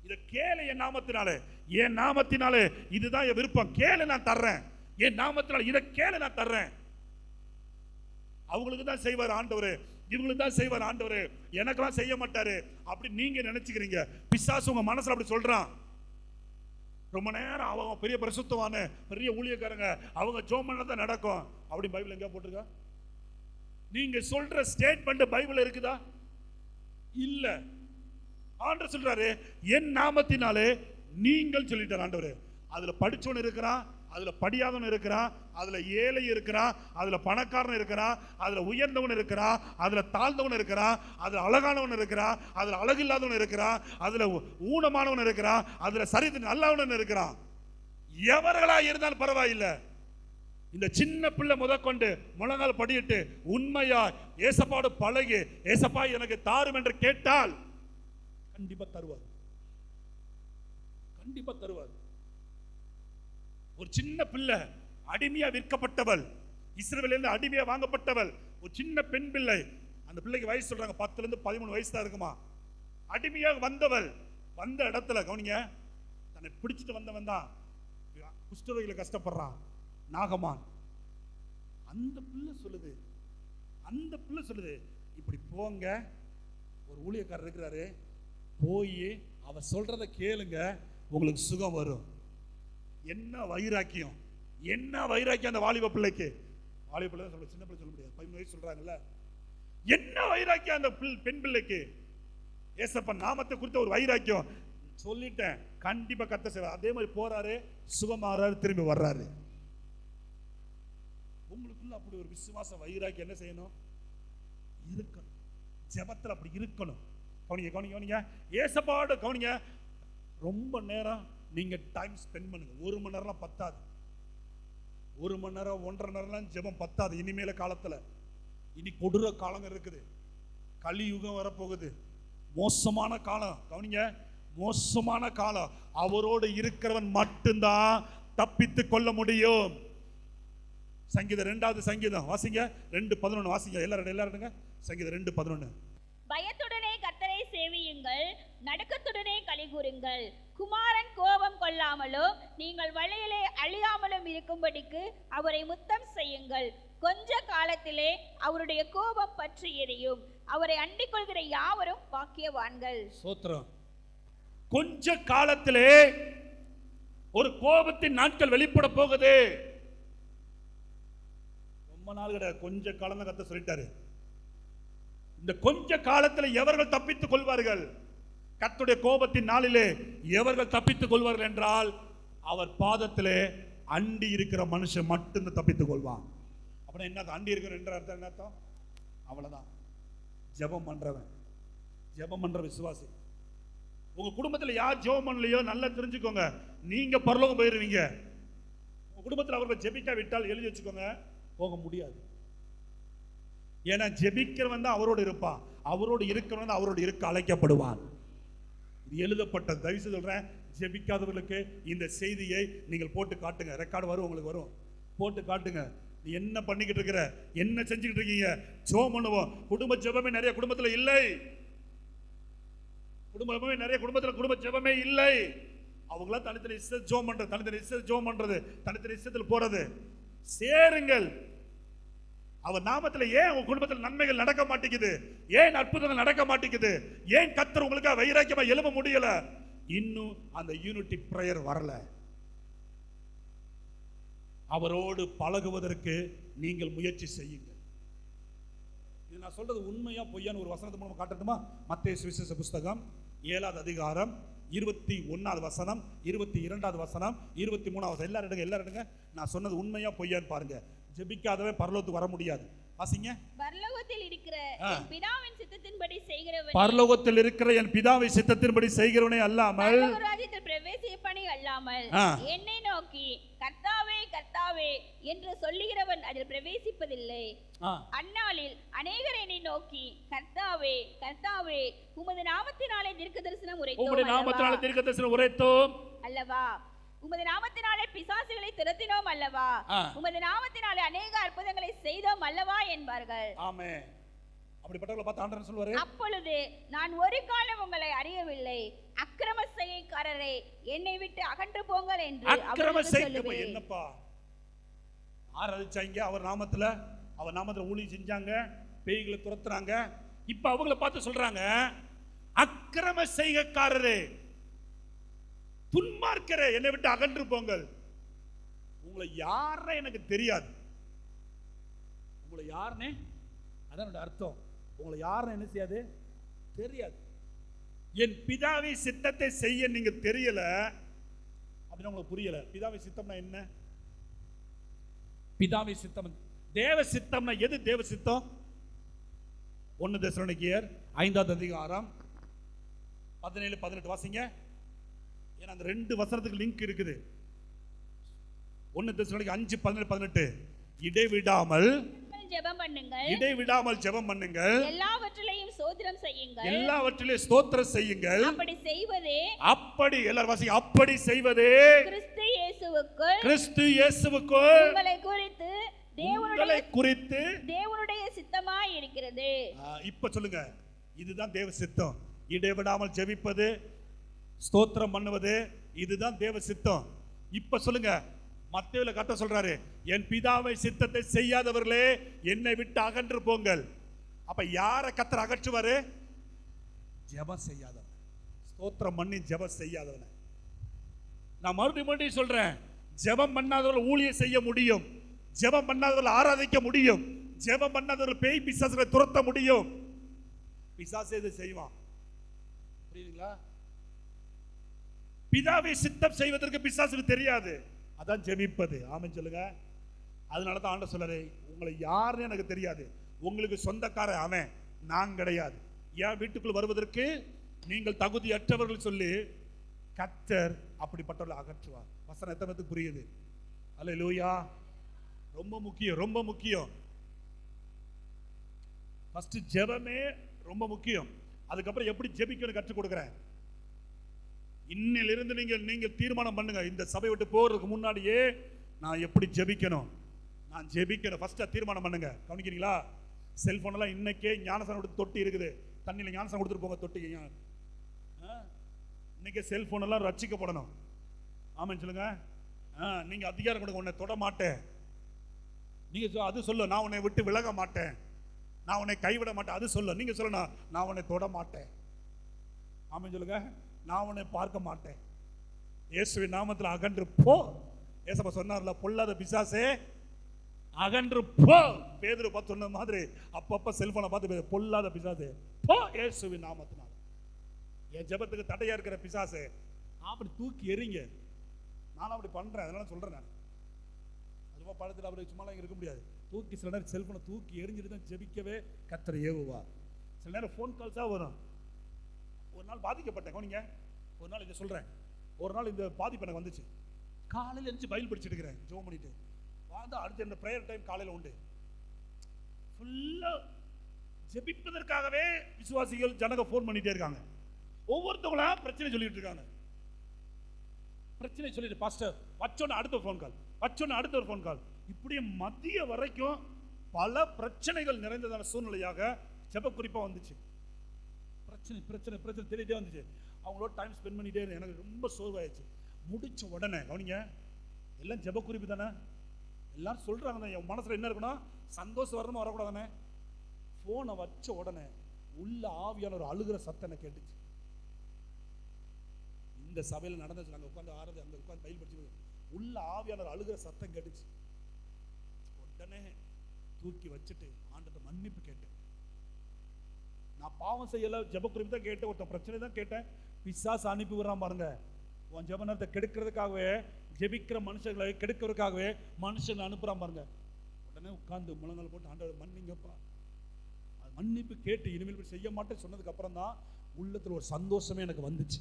Speaker 1: இத கேளு என் நாமத்தினாலே, என் நாமத்தினாலே இதுதான் என் விருப்பம், கேளு நான் தர்றேன், என் நாமத்தினால இத கேளு நான் தர்றேன். அவங்களுக்கு தான் செய்வார் ஆண்டவரே, இவங்களுக்கு தான் செய்வார் ஆண்டவரே, எனக்கெல்லாம் செய்ய மாட்டாரு அப்படி நீங்க நினைச்சுக்கிறீங்க. பிசாசு உங்க மனசுல அப்படி சொல்றான். ரொம்ப நேரம் அவங்க பெரிய பரிசுத்தவான பெரிய ஊழியக்காரங்க, அவங்க ஜெபம் பண்ணா தான் நடக்கும் அப்படி பைபிள் எங்க போட்டிருக்கா? நீங்க சொல்ற ஸ்டேட்மெண்ட் பைபிள் இருக்குதா? இல்ல. ஆண்டவர் சொல்றாரு என் நாமத்தினாலே நீங்கள் சொல்லிட்டார் ஆண்டவர். அதுல படிச்சவன் இருக்கிறான், அதுல படியாதவன் இருக்கிறான், அதுல ஏழை இருக்கிறான், அதுல பணக்காரன் இருக்கிறான், அதுல உயர்ந்தவன் இருக்கிறான், அதுல தாழ்ந்தவன் இருக்கிறான், அதுல அழகானவன் இருக்கிறான், அதுல அழகு இல்லாதவன் இருக்கிறான், அதுல ஊனமானவன் இருக்கிறான், அதுல சரித்து நல்லவன் இருக்கிறான். எவர்களா இருந்தாலும் பரவாயில்லை. இந்த சின்ன பிள்ளை முதற்கொண்டு முழங்கால் படியிட்டு உண்மையா ஏசப்பாடு பழகி ஏசப்பா எனக்கு தாரும் என்று கேட்டால் கண்டிப்பா தருவார், கண்டிப்பா தருவார். ஒரு சின்ன பிள்ளை அடிமையா விற்கப்பட்டவள், இஸ்ரவேலிலிருந்து அடிமையா வாங்கப்பட்டவள், ஒரு சின்ன பெண் பிள்ளை, அந்த பிள்ளைக்கு வயசு சொல்றாங்க 10 இருந்து 13 வயசு தான் இருக்குமா. அடிமையாக வந்தவள் வந்த இடத்துல கவனிங்க, தன்னை பிடிச்சிட்டு வந்தவன் தான் குஷ்டரோகில கஷ்டப்படுறான் நாகமான். அந்த பிள்ளை சொல்லுது, அந்த பிள்ளை சொல்லுது இப்படி போங்க, ஒரு ஊழியக்காரர் இருக்கிறாரு, போய் அவ சொல்றத கேளுங்க, உங்களுக்கு சுகம் வரும். என்ன வைராக்கியம், என்ன வைராக்கியம் அந்த வாலிப பிள்ளைக்கு. வாலிப பிள்ளை சொல்ல, சின்ன பிள்ளை சொல்ல முடியாது, 13 வயசு சொல்றாங்கல்ல. என்ன வைராக்கியம் அந்த பெண் பிள்ளைக்கு, ஏசப்பன் நாமத்தை குறித்த ஒரு வைராக்கியம். சொல்லிட்டேன் கண்டிப்பா கர்த்தர் செய்வார். அதே மாதிரி போறாரு, சுகமாறாரு, திரும்பி வர்றாரு. உங்களுக்குள்ள அப்படி ஒரு விசுவாச வைராக்கியம் என்ன செய்யணும்? இருக்கணும். ஜெபத்துல அப்படி இருக்கணும். கவனிங்க கவனிங்க கவனிங்க, ஏசப்பாடு கவனிங்க. ரொம்ப நேரம் நீங்க டைம் ஸ்பெண்ட் பண்ணுங்க. 1 மணி நேரம் பத்தாது, 1 மணி நேரம் 1.5 நேரம் ஜெபம் பத்தாது. இனிமேல காலத்துல இனி கொடூர காலங்கள் இருக்குது, கலியுகம் வரப்போகுது, மோசமான காலம். கவனிங்க, மோசமான காலம். அவரோடு இருக்கிறவன் மட்டும்தான் தப்பித்து கொள்ள முடியும். சங்கீதம் 2வது சங்கீதம் வாசிங்க, 2:11 வாசிங்க. எல்லாரும் சங்கீதம் 2:11.
Speaker 2: பயத்துடனே கர்த்தரை சேவியுங்கள், நடுக்கத்துடனே களிகூருங்கள். குமாரன் கோபம் கொள்ளாமலும் நீங்கள் வழியிலே அழியாமலும் இருக்கும்படிக்கு அவரை முத்தம் செய்யுங்கள். கொஞ்ச காலத்திலே அவருடைய கோபம் பற்றி எரியும். அவரை அண்டிக் கொள்கிற யாவரும் பாக்கியவான்கள். சோத்திரம்.
Speaker 1: கொஞ்ச காலத்திலே ஒரு கோபத்தின் நாட்கள் வெளிப்பட போகுது. ரொம்ப நாள் கிடையாது, கொஞ்ச காலம் தான் கர்த்தர் சொல்லிட்டாரு. இந்த கொஞ்ச காலத்தில் எவர்கள் தப்பித்துக் கொள்வார்கள்? கர்த்தருடைய கோபத்தின் நாளிலே எவர்கள் தப்பித்துக் கொள்வார்கள் என்றால், அவர் பாதத்திலே அண்டி இருக்கிற மனுஷன் மட்டும்தான் தப்பித்துக் கொள்வான். அப்படின்னா என்ன அண்டி இருக்கிற என்ற அர்த்தம்? என்ன அர்த்தம்? அவ்வளவுதான். ஜெபம் பண்றவன், ஜெபம் பண்ற விசுவாசி. உங்க குடும்பத்தில் யார் ஜெபம் பண்ணலையோ நல்லா தெரிஞ்சுக்கோங்க, நீங்க பரலோகம் போயிருவீங்க. உங்க குடும்பத்தில் அவர்கள் ஜெபிக்க விட்டால் எழுதி வச்சுக்கோங்க, போக முடியாது. ஏன்னா ஜெபிக்கிறவன் தான் அவரோடு இருப்பான், அவரோடு இருக்கிறவன் தான் அவரோடு இருக்க அழைக்கப்படுவான். இது எழுதப்பட்ட. தயவு செய்து சொல்றேன், ஜெபிக்காதவர்களுக்கு இந்த செய்தியை நீங்கள் போட்டு காட்டுங்க. ரெக்கார்டு வரும், உங்களுக்கு வரும், போட்டு காட்டுங்க. நீ என்ன பண்ணிக்கிட்டு இருக்கிற, என்ன செஞ்சுக்கிட்டு இருக்கீங்க? ஜெபம் பண்ணுவோம். குடும்ப ஜெபமே நிறைய குடும்பத்தில் இல்லை. குடும்பமே நிறைய குடும்பத்தில் குடும்ப ஜெபமே இல்லை. அவங்களாம் தனித்தனி இஷ்டத்தில் ஜெபம் பண்றது, தனித்தனி இஷ்டத்தில் ஜெபம் பண்றது, தனித்தனி இஷ்டத்தில் போறது. சேருங்கள் அவர் நாமத்தில். ஏன் உங்க குடும்பத்தில் நன்மைகள் நடக்க மாட்டேங்குது? ஏன் அற்புதங்கள் நடக்க மாட்டேங்குது? ஏன் கர்த்தர் உங்களுக்கு வைராக்கியமா எழும்ப முடியல? இன்னும் அந்த யூனிட்டி பிரேயர் வரல. அவரோடு பழகுவதற்கு நீங்கள் முயற்சி செய்யுங்கள். இது நான் சொல்றது உண்மையா பொய்யான்னு ஒரு வசனத்தை மூலமா காட்டட்டுமா? மத்தேயு சுவிசேஷ புஸ்தகம் 7வது அதிகாரம் 21வது வசனம், 22வது வசனம், 23வது வசனம். எல்லாரும் எடுங்க. நான் சொன்னது உண்மையா பொய்யான்னு பாருங்க. ஜெபிக்காதவே பரலோகத்துக்கு வர முடியாது. வாசிங்க.
Speaker 2: பரலோகத்தில் இருக்கிற என் பிதாவின் சித்தத்தின்படி செய்கிறவனே,
Speaker 1: பரலோகத்தில் இருக்கிற என் பிதாவின் சித்தத்தின்படி செய்கிறவனே அல்லாமல்,
Speaker 2: பரலோகராஜ்யத்தில் பிரவேசிப்பனே அல்லாமல், என்னை நோக்கி கர்த்தாவே கர்த்தாவே என்று சொல்லுகிறவன் அதில் பிரவேசிப்பதில்லை. அந்நாளில் அநேகர் என்னை நோக்கி கர்த்தாவே கர்த்தாவே உமது நாமத்தினாலே தீர்க்கதரிசனம் உரைத்தோம் அல்லவா, உமது நாமத்தினாலே பிசாசுகளை துரத்தினோம் அல்லவா, உமது நாமத்தினாலே அநேக அற்புதங்களை செய்தோம் அல்லவா என்பார்கள்.
Speaker 1: ஆமென். அப்படிப்பட்டவங்களை பார்த்து ஆண்டவர் சொல்வாரு,
Speaker 2: அப்பொழுது நான் ஒரு காலம் உங்களை அறியவில்லை, அக்கிரம செய்கைக்காரரே என்னை விட்டு அகன்று போங்கள் என்று
Speaker 1: அக்கிரம
Speaker 2: அவர்களுக்கு
Speaker 1: செய்கை.
Speaker 2: சொல்லுவேன்.
Speaker 1: என்னப்பா ஆராதிச்சாங்க, அவர் நாமத்துல ஊழியம் செஞ்சாங்க, பேய்களை துரத்துறாங்க. இப்ப அவங்கள பார்த்து சொல்றாங்க, அக்கிரம செய்கைக்காரரே, துன்மார்க்கரே என்னை விட்டு அகன்று போங்கள். உங்களை யாருன்னு எனக்கு தெரியாது. உங்களை யாருன்னு, அதான் அர்த்தம். உங்களை யாருன்னு என்ன செய்யாது, தெரியாது. என் பிதாவை சித்தத்தை செய்ய நீங்க தெரியல அப்படின்னு உங்களுக்கு புரியல. பிதாவை சித்தம்னா என்ன? பிதாவை சித்தம், தேவ சித்தம்னா எது? தேவ சித்தம் 1 தெசலோனிக்கேயர் 5ஆம் அதிகாரம் 17-18 வாசிங்க. ஏன்னா அந்த 2 வசனத்துக்கு லிங்க் இருக்குது. 1 தெசலோனிக்கேயர் 5:17-18. இடைவிடாமல் ஜெபம் பண்ணுங்கள்,
Speaker 2: எல்லாவற்றிலையும் ஸ்தோத்திரம் செய்யுங்கள்,
Speaker 1: எல்லாவற்றிலையும் ஸ்தோத்திரம் செய்யுங்கள்.
Speaker 2: அப்படி செய்வதே,
Speaker 1: அப்படி எல்லாரும் வாசிங்க, அப்படி செய்வதே கிறிஸ்து இயேசுவுக்குள்
Speaker 2: உங்களை குறித்து தேவனுடைய சித்தமாய் இருக்கிறது.
Speaker 1: இப்ப சொல்லுங்க, இதுதான் தேவ சித்தம். இடைவிடாமல் ஜெபிப்பது, ஸ்தோத்திரம் பண்ணுவது, இதுதான் தேவ சித்தம். இப்ப சொல்லுங்க, மத்தேயுல கர்த்தர் சொல்றாரு, என் பிதாவை சித்தத்தை செய்யாதவர்களே என்னை விட்டு அகன்று போங்கள். அப்ப யாரை கர்த்தர் அகற்றுவாரு? ஜெபம் செய்யாதவன், ஸ்தோத்திரம் பண்ணி ஜெபம் செய்யாதவன். நான் மறுபடியும் சொல்றேன், ஜெபம் பண்ணாதவர்கள் ஊழியம் செய்ய முடியும், ஜெபம் பண்ணாதவர்கள் ஆராதிக்க முடியும், ஜெபம் பண்ணாதவர்கள் பேய் பிசாசுகளை துரத்த முடியும். பிசாசு இதை செய்வான், புரியுதுங்களா? பிதாவை சித்தம் செய்வதற்கு பிசாசுக்கு தெரியாது, அதான் ஜெபிப்பது. ஆமென் சொல்லுங்க. அதனால தான் ஆண்டவர் சொல்றாரு, உங்களை யாருன்னு எனக்கு தெரியாது, உங்களுக்கு சொந்தக்காரன் அவன், நான் கிடையாது. என் வீட்டுக்குள் வருவதற்கு நீங்கள் தகுதியற்றவர்கள் சொல்லி கர்த்தர் அப்படிப்பட்டவர்களை அகற்றுவார். வசனம் எத்தனை பேருக்கு புரியுது? அல்லேலூயா. ரொம்ப முக்கியம், ரொம்ப முக்கியம். ஃபர்ஸ்ட் ஜெபமே ரொம்ப முக்கியம். அதுக்கப்புறம் எப்படி ஜெபிக்கணும் கற்றுக் கொடுக்குறேன். இன்னிலிருந்து நீங்கள் தீர்மானம் பண்ணுங்க, இந்த சபை விட்டு போறதுக்கு முன்னாடியே நான் எப்படி ஜெபிக்கணும், நான் ஜெபிக்கணும். ஃபர்ஸ்ட் தீர்மானம் பண்ணுங்க. கவனிக்கிறீங்களா? செல்போன் எல்லாம் இன்னைக்கே ஞானசானம் கொடுத்து தொட்டி இருக்குது, தண்ணியில் ஞானசானம் கொடுத்துட்டு போங்க தொட்டி. இன்னைக்கு செல்போன் எல்லாம் ரட்சிக்கப்படணும். ஆமாம் சொல்லுங்க. நீங்க அதிகாரம் கொடுங்க, உன்னை தொட மாட்டேன், நீங்க அது சொல்ல, நான் உன்னை விட்டு விலக மாட்டேன், நான் உன்னை கைவிட மாட்டேன், அது சொல்ல. நீங்க சொல்லணும், நான் உன்னை தொட மாட்டேன். ஆமாம் சொல்லுங்க. நான் உன்னை பார்க்க மாட்டேன், இயேசுவின் நாமத்தில் அகன்று போ. ஏசப்பா சொன்னார்ல, பொல்லாத பிசாசே அகன்று போ. பேதுரு பார்த்து சொன்ன மாதிரி அப்பப்ப செல்போனை பார்த்து, பொல்லாத பிசாசே போ இயேசுவின் நாமத்தினால. என் ஜெபத்துக்கு தடையா இருக்கிற பிசாசே அப்படி தூக்கி எறிங்க. நானும் அப்படி பண்றேன், அதனால சொல்றேன். நான் அதுவா படத்தில் அப்படி சும்மா இருக்க முடியாது. தூக்கி சில நேரம் செல்போனை தூக்கி எரிஞ்சிட்டு தான் ஜெபிக்கவே கர்த்தர் ஏவுவா. சில நேரம் ஃபோன் கால்ஸா வரும். ஒரு நாள் பாதிக்கப்பட்டேன், கவனிங்க. ஒரு நாள் இதை சொல்றேன், ஒரு நாள் இந்த பாதிப்பு எனக்கு வந்துச்சு. காலையில் எழுந்து பைபிள் படிச்சுட்டு இருக்கிறேன், ஜெபம் பண்ணிட்டு வந்து அடுத்து இந்த ப்ரேயர் டைம் காலையில் உண்டு. ஃபுல்லா ஜெபிப்பதற்காகவே விசுவாசிகள் ஜனங்க ஃபோன் பண்ணிட்டே இருக்காங்க. ஒவ்வொருத்தவங்களா பிரச்சனை சொல்லிட்டு இருக்காங்க. பிரச்சனை சொல்லிட்டு பாஸ்டர் வச்சோன்னு அடுத்த ஃபோன் கால், வச்சோன்னு அடுத்த ஒரு ஃபோன் கால். இப்படியே மதிய வரைக்கும் பல பிரச்சனைகள் நிறைந்ததான சூழ்நிலையாக ஜெப குறிப்பா வந்துச்சு. பிரச்சனை பிரச்சனை பிரச்சனை தெரியிட்டே வந்துச்சு. அவங்களோட டைம் ஸ்பெண்ட் பண்ணிட்டே இருந்தேன். எனக்கு ரொம்ப சோர்வாயிடுச்சு. முடிச்ச உடனே கவனிங்க, எல்லாம் ஜெப குறிப்பு தானே, எல்லாரும் சொல்றாங்க. என் மனசுல என்ன இருக்கணும், சந்தோஷம் வரணுமா வரக்கூடாதானே. போனை வச்ச உடனே உள்ள ஆவியான ஒரு அழுகிற சத்தனை கேட்டுச்சு. இந்த சபையில் நடந்துச்சு, நாங்கள் உட்காந்து ஆறது, அங்கே உட்காந்து பயில் படிச்சு, உள்ள ஆவியான ஒரு அழுகிற சத்தம் கேட்டுச்சு. உடனே தூக்கி வச்சுட்டு ஆண்டவர்ட்ட மன்னிப்பு கேட்டேன். நான் பாவம் செய்யல, ஜெப குறிப்பு தான் கேட்டேன், ஒருத்தன் பிரச்சனை தான் கேட்டேன். பிசாசு அனுப்பி விடுறான் பாருங்க. உன் ஜெப நேரத்தை கெடுக்கிறதுக்காகவே, ஜெபிக்கிற மனுஷர்களை கெடுக்கிறதுக்காகவே மனுஷங்களை அனுப்புறான் பாருங்க. உடனே உட்கார்ந்து முழங்கால் போட்டு ஆண்டவர் மன்னிங்கப்பா, அது மன்னிப்பு கேட்டு இனிமேல் செய்ய மாட்டேன்னு சொன்னதுக்கு அப்புறம் தான் உள்ளத்தில் ஒரு சந்தோஷமே எனக்கு வந்துச்சு.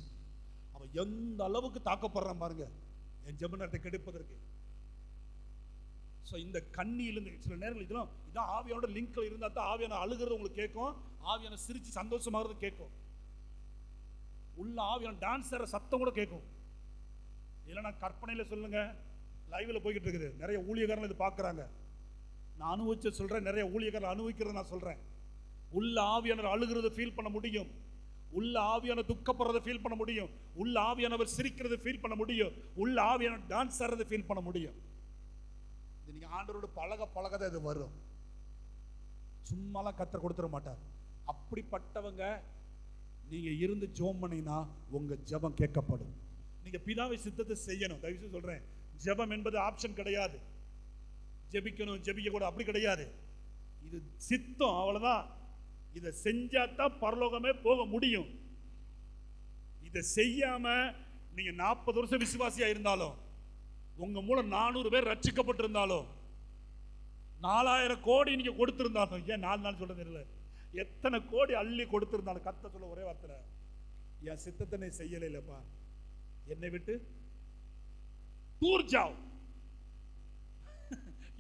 Speaker 1: அவன் எந்த அளவுக்கு தாக்கப்படுறான் பாருங்க என் ஜெப நேரத்தை கெடுப்பதற்கு. ஸோ இந்த கண்ணியிலிருந்து சில நேரங்கள் இதெல்லாம் இதான் ஆவியானோட லிங்க்ல இருந்தால் தான் ஆவியான அழுகிறது உங்களுக்கு கேட்கும், ஆவியான சிரிச்சு சந்தோஷமாகிறது கேட்கும், உள்ள ஆவியான டான்ஸ் ஆடுற சத்தம் கூட கேட்கும். இதெல்லாம் நான் கற்பனையில் சொல்லுங்க, லைவ்ல போய்கிட்டு இருக்குது. நிறைய ஊழியக்காரர்கள் இது பார்க்குறாங்க. நான் அனுபவிச்சு சொல்றேன், நிறைய ஊழியக்காரர்கள் அனுபவிக்கிறத நான் சொல்றேன். உள்ள ஆவியானவர் அழுகிறத ஃபீல் பண்ண முடியும், உள்ள ஆவியானவர் துக்கப்படுறத ஃபீல் பண்ண முடியும், உள்ள ஆவியானவர் சிரிக்கிறத ஃபீல் பண்ண முடியும், உள்ள ஆவியானவர் டான்ஸ் ஆடுறத ஃபீல் பண்ண முடியும். இது நீங்க ஆண்டவரோட பழகதான் இது வரும். சும்மாலாம் கர்த்தர் கொடுத்துட மாட்டார். அப்படிப்பட்டவங்க நீங்க இருந்து ஜெபம் பண்ணினா உங்க ஜெபம் கேட்கப்படும். நீங்க பிதாவை சித்தத்தை செய்யணும். தயவு சொல்றேன், ஜெபம் என்பது ஆப்ஷன் கிடையாது. ஜெபிக்கணும் ஜெபிக்க கூட அப்படி கிடையாது. இது சித்தம், அவ்வளவுதான். இதை செஞ்சாதான் பரலோகமே போக முடியும். இதை செய்யாம நீங்க 40 வருஷம் விசுவாசியா இருந்தாலும், உங்க மூலம் 400 பேர் ரட்சிக்கப்பட்டிருந்தாலும், 4000 கோடி நீங்க கொடுத்திருந்தாலும், ஏன் 4 நாள் சொல்றது இல்லை, எத்தனை கோடி அள்ளி கொடுத்திருந்தாலும் கர்த்தர் சொல்ல ஒரே வார்த்தை, என் சித்தத்தை நீ செய்யல இல்லப்பா, என்னை விட்டு தூர் ஜாவ்.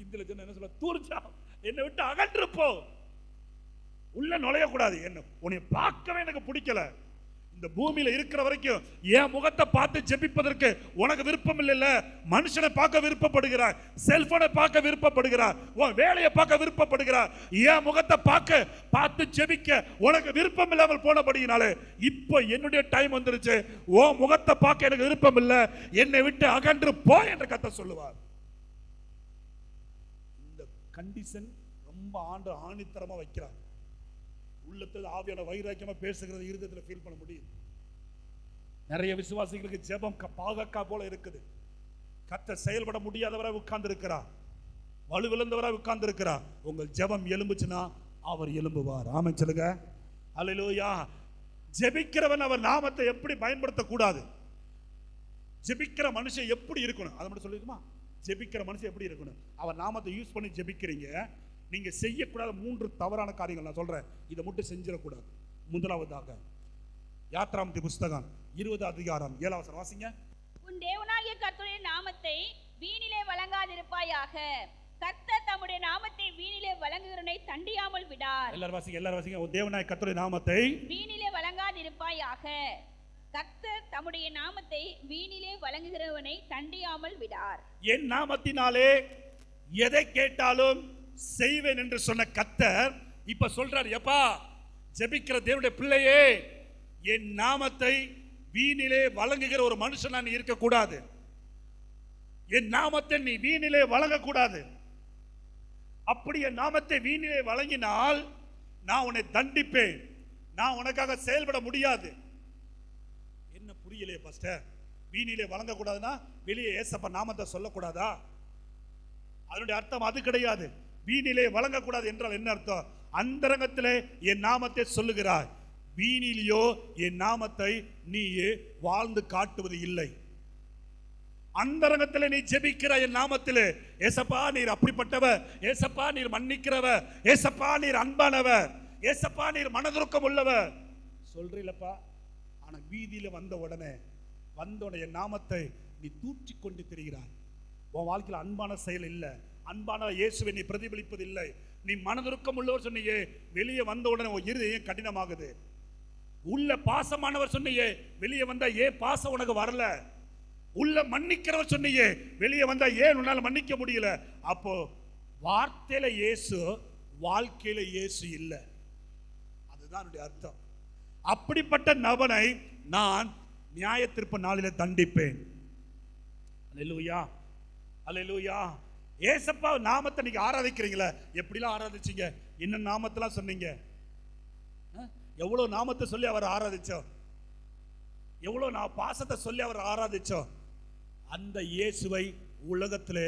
Speaker 1: இந்தில சொன்ன என்ன சொல்ல, தூர் ஜாவ், என்னை விட்டு அகன்று போ, உள்ள நுழைய கூடாது. என்ன உன்னை பார்க்கவே எனக்கு பிடிக்கல. இந்த பூமியில இருக்கிற வரைக்கும் என் முகத்தை பார்த்து ஜெபிப்பதற்கு உனக்கு விருப்பம் இல்லைல்ல. மனுஷனை பார்க்க விருப்பப்படுகிறார், செல்போனை பார்க்க விருப்பப்படுகிறார், உன் வேலையை பார்க்க விருப்பப்படுகிறார். என் முகத்தை பார்த்து ஜெபிக்க உனக்கு விருப்பம் இல்லாமல் போனபடியினாலே இப்போ என்னுடைய டைம் வந்துருச்சு. உன் முகத்தை பார்க்க எனக்கு விருப்பம் இல்லை, என்னை விட்டு அகன்று போ என்று கர்த்தர் சொல்லுவார். இந்த கண்டிஷன் ரொம்ப ஆணித்தரமா வைக்கிறார். உள்ளத்தில் ஆவியான வைராக்கியமா பேசுகிறது இருதயத்தில் ஃபீல் பண்ண முடியும். நிறைய விசுவாசிகளுக்கு ஜெபம் பாகக்கா போல இருக்குது. கர்த்தர் செயல்பட முடியாதவரை உட்கார்ந்து இருக்கிறார், வலுவிழந்தவரை உட்கார்ந்து இருக்கிறார். உங்கள் ஜெபம் எழும்புச்சுன்னா அவர் எழும்புவார். ஆமென் சொல்லுங்க. அல்லேலூயா. ஜெபிக்கிறவன் அவர் நாமத்தை எப்படி பயன்படுத்தக்கூடாது, ஜெபிக்கிற மனுஷன் எப்படி இருக்கணும் அதை மட்டும் சொல்லிருக்குமா? ஜெபிக்கிற மனுஷன் எப்படி இருக்கணும், அவர் நாமத்தை யூஸ் பண்ணி ஜெபிக்கிறீங்க. நீங்க செய்யக்கூடாத 3 தவறான காரியங்கள் நான் சொல்றேன், இதை மட்டும் செஞ்சிடக்கூடாது. முதலாவதாக யாத்ராமத்தி புஸ்தகம் 20 அதிகாரம் 7வது வசனம் வாசிங்க.
Speaker 2: உன் தேவனாகிய கர்த்தருடைய நாமத்தை வீணிலே வழங்காதிருப்பாயாக, கர்த்தர் தம்முடைய நாமத்தை வீணிலே வழங்குகிறவனை தண்டியாமல் விடார்.
Speaker 1: எல்லாரும் வாசிங்க. உன் தேவனாகிய கர்த்தருடைய நாமத்தை
Speaker 2: வீணிலே வழங்காதிருப்பாயாக, கர்த்தர் தம்முடைய நாமத்தை வீணிலே வழங்குகிறவனை தண்டியாமல் விடார்.
Speaker 1: என் நாமத்தினாலே எதை கேட்டாலும் செய்வேன் என்று சொன்ன கர்த்தர் இப்ப சொல்றார், எப்பா ஜெபிக்கிற தேவனுடைய பிள்ளையே, என் நாமத்தை வீணிலே வழங்குகிற ஒரு மனுஷனா நீ இருக்க கூடாது. என் நாமத்தை நீ வீணிலே வழங்கக்கூடாது. அப்படி என் நாமத்தை வீணிலே வழங்கினால் நான் உன்னை தண்டிப்பேன், நான் உனக்காக செயல்பட முடியாது. என்ன புரியலையே பாஸ்டர்? வீணிலே வழங்கக்கூடாதுன்னா வெளியே ஏசப்பா நாமத்தை சொல்லக்கூடாதா? அதனுடைய அர்த்தம் அது கிடையாது. வீணிலே வழங்கக்கூடாது என்றால் என்ன அர்த்தம்? அந்தரங்கத்திலே என் நாமத்தை சொல்லுகிறாய், வீணிலேயோ என் நாமத்தை நீ வாழ்ந்து காட்டுவது இல்லை. அந்தரங்கத்திலே நீ ஜெபிக்கிற என் நாமத்திலே, ஏசப்பா நீர் அப்படிப்பட்டவர், ஏசப்பா நீர் மன்னிக்கிறவர், ஏசப்பா நீர் அன்பானவர், ஏசப்பா நீர் மனதுருக்கம் உள்ளவர் சொல்றீங்களப்பா. ஆனா வீதியில வந்த உடனே என் நாமத்தை நீ தூற்றி கொண்டு திரிகிறாய். உன் வாழ்க்கையில் அன்பான செயல் இல்லை, அன்பான இயேசுவை நீ பிரதிபலிப்பது இல்லை. நீ மனதுருக்கம் உள்ளவர் சொன்னியே, வெளியே வந்த உடனே உன் இருதயம் கடினமாகுது. உள்ள பாசமானவர் சொன்னியே, வெளியே வந்தா ஏன் பாசம் உனக்கு வரல? உள்ள மன்னிக்கிறவர் சொன்னியே, வெளியே வந்தா ஏன் உன்னால மன்னிக்க முடியல? அப்போ வார்த்தையில இயேசு, வாழ்க்கையில இயேசு இல்லை. அதுதான் என்னுடைய அர்த்தம். அப்படிப்பட்ட நபனை நான் நியாயத்தீர்ப்பு நாளிலே தண்டிப்பேன். அல்லேலூயா, அல்லேலூயா. ஏசப்பா நாமத்தை நீங்க ஆராதிக்கிறீங்களா? எப்படிலாம் ஆராதிச்சீங்க? என்ன நாமத்தெல்லாம் சொன்னீங்க? எவ்வளவு நாமத்தை சொல்லி அவர் ஆராதிச்சோம், எவ்வளவு பாசத்தை சொல்லி அவர் ஆராதிச்சோம். அந்த இயேசுவை உலகத்திலே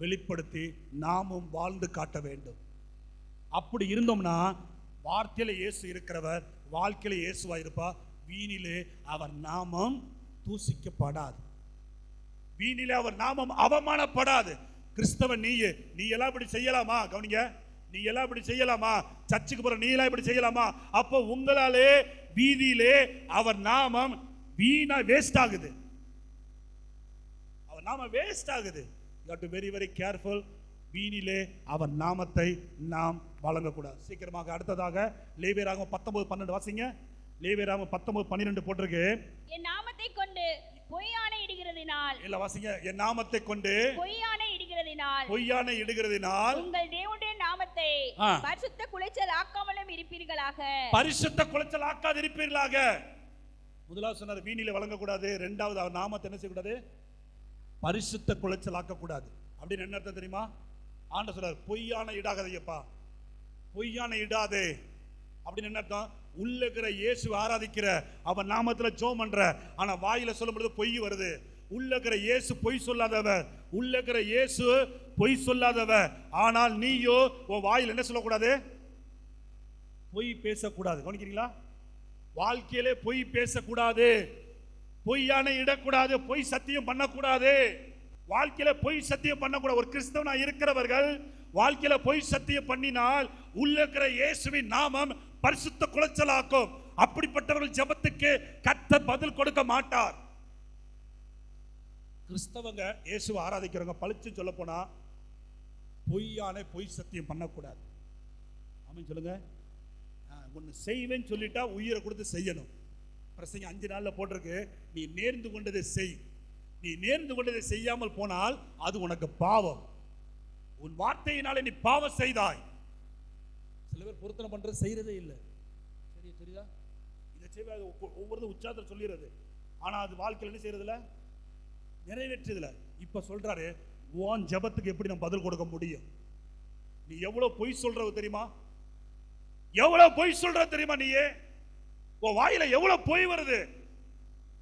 Speaker 1: வெளிப்படுத்தி நாமும் வாழ்ந்து காட்ட வேண்டும். அப்படி இருந்தோம்னா வார்த்தையில இயேசு இருக்கிறவர், வாழ்க்கையில இயேசுவா இருப்பா. வீணிலே அவர் நாமம் தூசிக்கப்படாது, வீணிலே அவர் நாமம் அவமானப்படாது. கிறிஸ்தவன் நீ எல்லாம் இப்படி செய்யலாமா? கவனிங்க, நீ எல்லாம் இப்படி செய்யலாமா? சர்ச்சுக்கு போற நீ எல்லாம் இப்படி செய்யலாமா? அப்போ உங்களாலே வீதியிலே அவர் நாமம் வீணா வேஸ்ட் ஆகுது, அவர் நாமம் வேஸ்ட் ஆகுது. You have to very very careful. வீணிலே அவர் நாமத்தை நாம் வழங்கக்கூடாது. சீக்கிரமாக அடுத்ததாக லேவியராகமம் 19:12 வாசிங்க. லேவியராகமம் 19:12 போட்டிருக்கு.
Speaker 2: என் நாமத்தை கொண்டு பொய்யான இடுகிறதினால்,
Speaker 1: இல்ல வாசிங்க, என் நாமத்தை கொண்டு
Speaker 2: பொய்யான இடுகிறதினால்
Speaker 1: பொய்யான இடுகிறதினால்
Speaker 2: உங்கள் தேவனுடைய நாமத்தை நாமத்தை
Speaker 1: ஆ.
Speaker 2: பரிசுத்த குலைச்சல் ஆக்காமலும் இருப்பீர்களாக.
Speaker 1: பரிசுத்த குலைச்சல் ஆக்காது இருப்பீர்களாக. முதலாவது சொன்னார் வீணில வழங்கக்கூடாது. ரெண்டாவது அவர் நாமத்தை என்ன செய்யக்கூடாது? பரிசுத்த குலைச்சல் ஆக்கக்கூடாது. அப்படின்னு என்ன அர்த்தம் தெரியுமா? ஆண்டவர் சொல்றார், பொய்யான இடாதீங்கப்பா, பொய்யான இடாதே. அப்படின்னு என்ன அர்த்தம்? உள்ள இருக்கிற இயேசு ஆராதிக்கிற, அவன் நாமத்துல ஜெபம் பண்ற, ஆனா வாயில சொல்லும் பொழுது பொய் வருது. உள்ள இருக்கிற இயேசு பொய் சொல்லாதவர், உள்ள இருக்கிற இயேசு பொய் சொல்லாதவர், ஆனால் நீயோ உன் வாயில் என்ன சொல்லக்கூடாது? பொய் பேசக்கூடாது. கவனிக்கிறீங்களா? வாழ்க்கையிலே பொய் பேசக்கூடாது, பொய்யான இடக்கூடாது, பொய் சத்தியம் பண்ணக்கூடாது. வாழ்க்கையில பொய் சத்தியம் பண்ணக்கூடாது. ஒரு கிறிஸ்தவனா இருக்கிறவர்கள் வாழ்க்கையில பொய் சத்தியம் பண்ணினால் உள்ள இருக்கிற இயேசுவின் நாமம் பரிசுத்த குலைச்சலாக்கும். அப்படிப்பட்டவர்கள் ஜெபத்துக்கு கர்த்தர் பதில் கொடுக்க மாட்டார். கிறிஸ்தவங்க இயேசுவை ஆராதிக்கிறவங்க பழிச்சு சொல்ல போனா பொய் சத்தியம் பண்ணக்கூடாது. ஆமென் சொல்லுங்க. ஒன்று செய்வேன்னு சொல்லிட்டா உயிரை கொடுத்து செய்யணும். பிரசங்க 5 நாள்ல போட்டிருக்கு, நீ நேர்ந்து கொண்டதை செய். நீ நேர்ந்து கொண்டதை செய்யாமல் போனால் அது உனக்கு பாவம். உன் வார்த்தையினாலே நீ பாவம் செய்தாய். சில பேர் பொருத்தனை பண்றது செய்யறதே இல்லை. சரி, தெரியுதா? இதை செய்வது ஒவ்வொரு உச்சாரத்தில் சொல்லிடுறது, ஆனா அது வாழ்க்கையில் என்ன செய்யறதுல, நிறைவேற்றுதுல. இப்ப சொல்றாரு, உன் ஜெபத்துக்கு எப்படி நம்ம பதில் கொடுக்க முடியும்? நீ எவ்வளவு பொய் சொல்றது தெரியுமா? எவ்வளவு பொய் சொல்றது தெரியுமா? நீயே உன் வாயில எவ்வளவு பொய் வருது.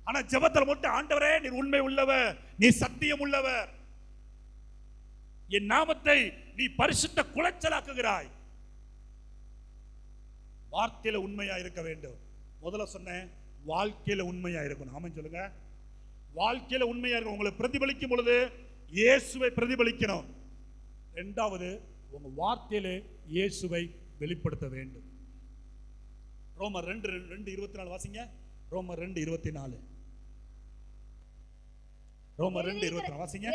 Speaker 1: ஆனா ஜெபத்தில் மட்டும், ஆண்டவரே நீர் உண்மை உள்ளவர், நீ சத்தியம் உள்ளவர், என் நாமத்தை நீ பரிசுத்த குலைச்சலாக்குகிறாய். வார்த்தையில உண்மையா இருக்க வேண்டும். முதல்ல சொன்னேன், வாழ்க்கையில உண்மையா இருக்கணும். ஆமென் சொல்லுங்க. வாழ்க்கையில உண்மையா இருக்கணும். உங்களை பிரதிபலிக்கும் பொழுது இயேசுவை பிரதிபலிக்கணும். இரண்டாவது, உங்க வார்த்தையில இயேசுவை வெளிப்படுத்த வேண்டும். ரோமர் 2:24 வாசிங்க. ரோமர் 2:24. ரோமர் 2:24 வாசிங்க.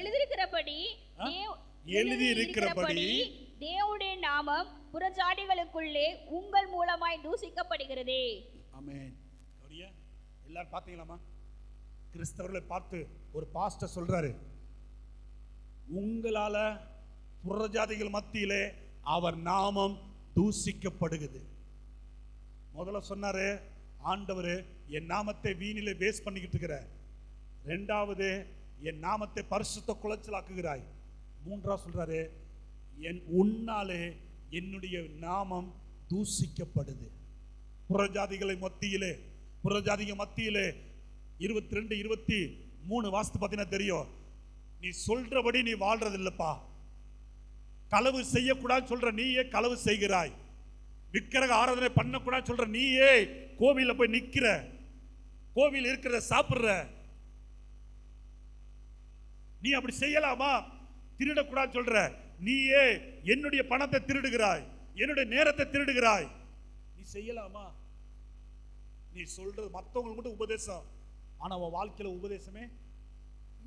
Speaker 1: எழுதியிருக்கிறபடி
Speaker 2: தேவனுடைய நாமம் புறஜாதிகளுக்குள்ளே உங்கள் மூலமாய் தூசிக்கப்படுகிறதே.
Speaker 1: ஆமென். கவனிங்க, எல்லாரும் பாத்தீங்களாமா? கிறிஸ்தவர்களை பார்த்து ஒரு பாஸ்டர் சொல்றாரு, உங்களால புறஜாதிகள் மத்தியிலே அவர் நாமம் தூசிக்கப்படுகிறது. முதல்ல சொன்னாரு, ஆண்டவர் என் நாமத்தை வீணிலே வேஸ்ட் பண்ணிக்கிட்டு இருக்கிற. ரெண்டாவது, என் நாமத்தை பரிசுத்த குலைச்சலாக்குகிறாய். மூன்றாவது சொல்றாரு, உன்னாலே என்னுடைய நாமம் தூசிக்கப்படுது. புறஜாதிகளை மத்தியிலே, புறஜாதிக மத்தியிலே 22-23 வாஸ்து பார்த்தீங்கன்னா தெரியும். நீ சொல்றபடி நீ வாழ்றது இல்லப்பா. களவு செய்யக்கூடாது சொல்ற நீயே களவு செய்கிறாய். விக்கிரக ஆராதனை பண்ணக்கூடாது சொல்ற நீயே கோவில போய் நிக்கிற, கோவில் இருக்கிறத சாப்பிடுற. நீ அப்படி செய்யலாமா? திருடக்கூடாது சொல்ற நீயே என்னுடைய பணத்தை திருடுகிறாய், என்னுடைய நேரத்தை திருடுகிறாய். நீ செய்யலாமா? நீ சொல்றது மற்றவங்களுக்கு மட்டும் உபதேசம், ஆனா உன் வாழ்க்கையில உபதேசமே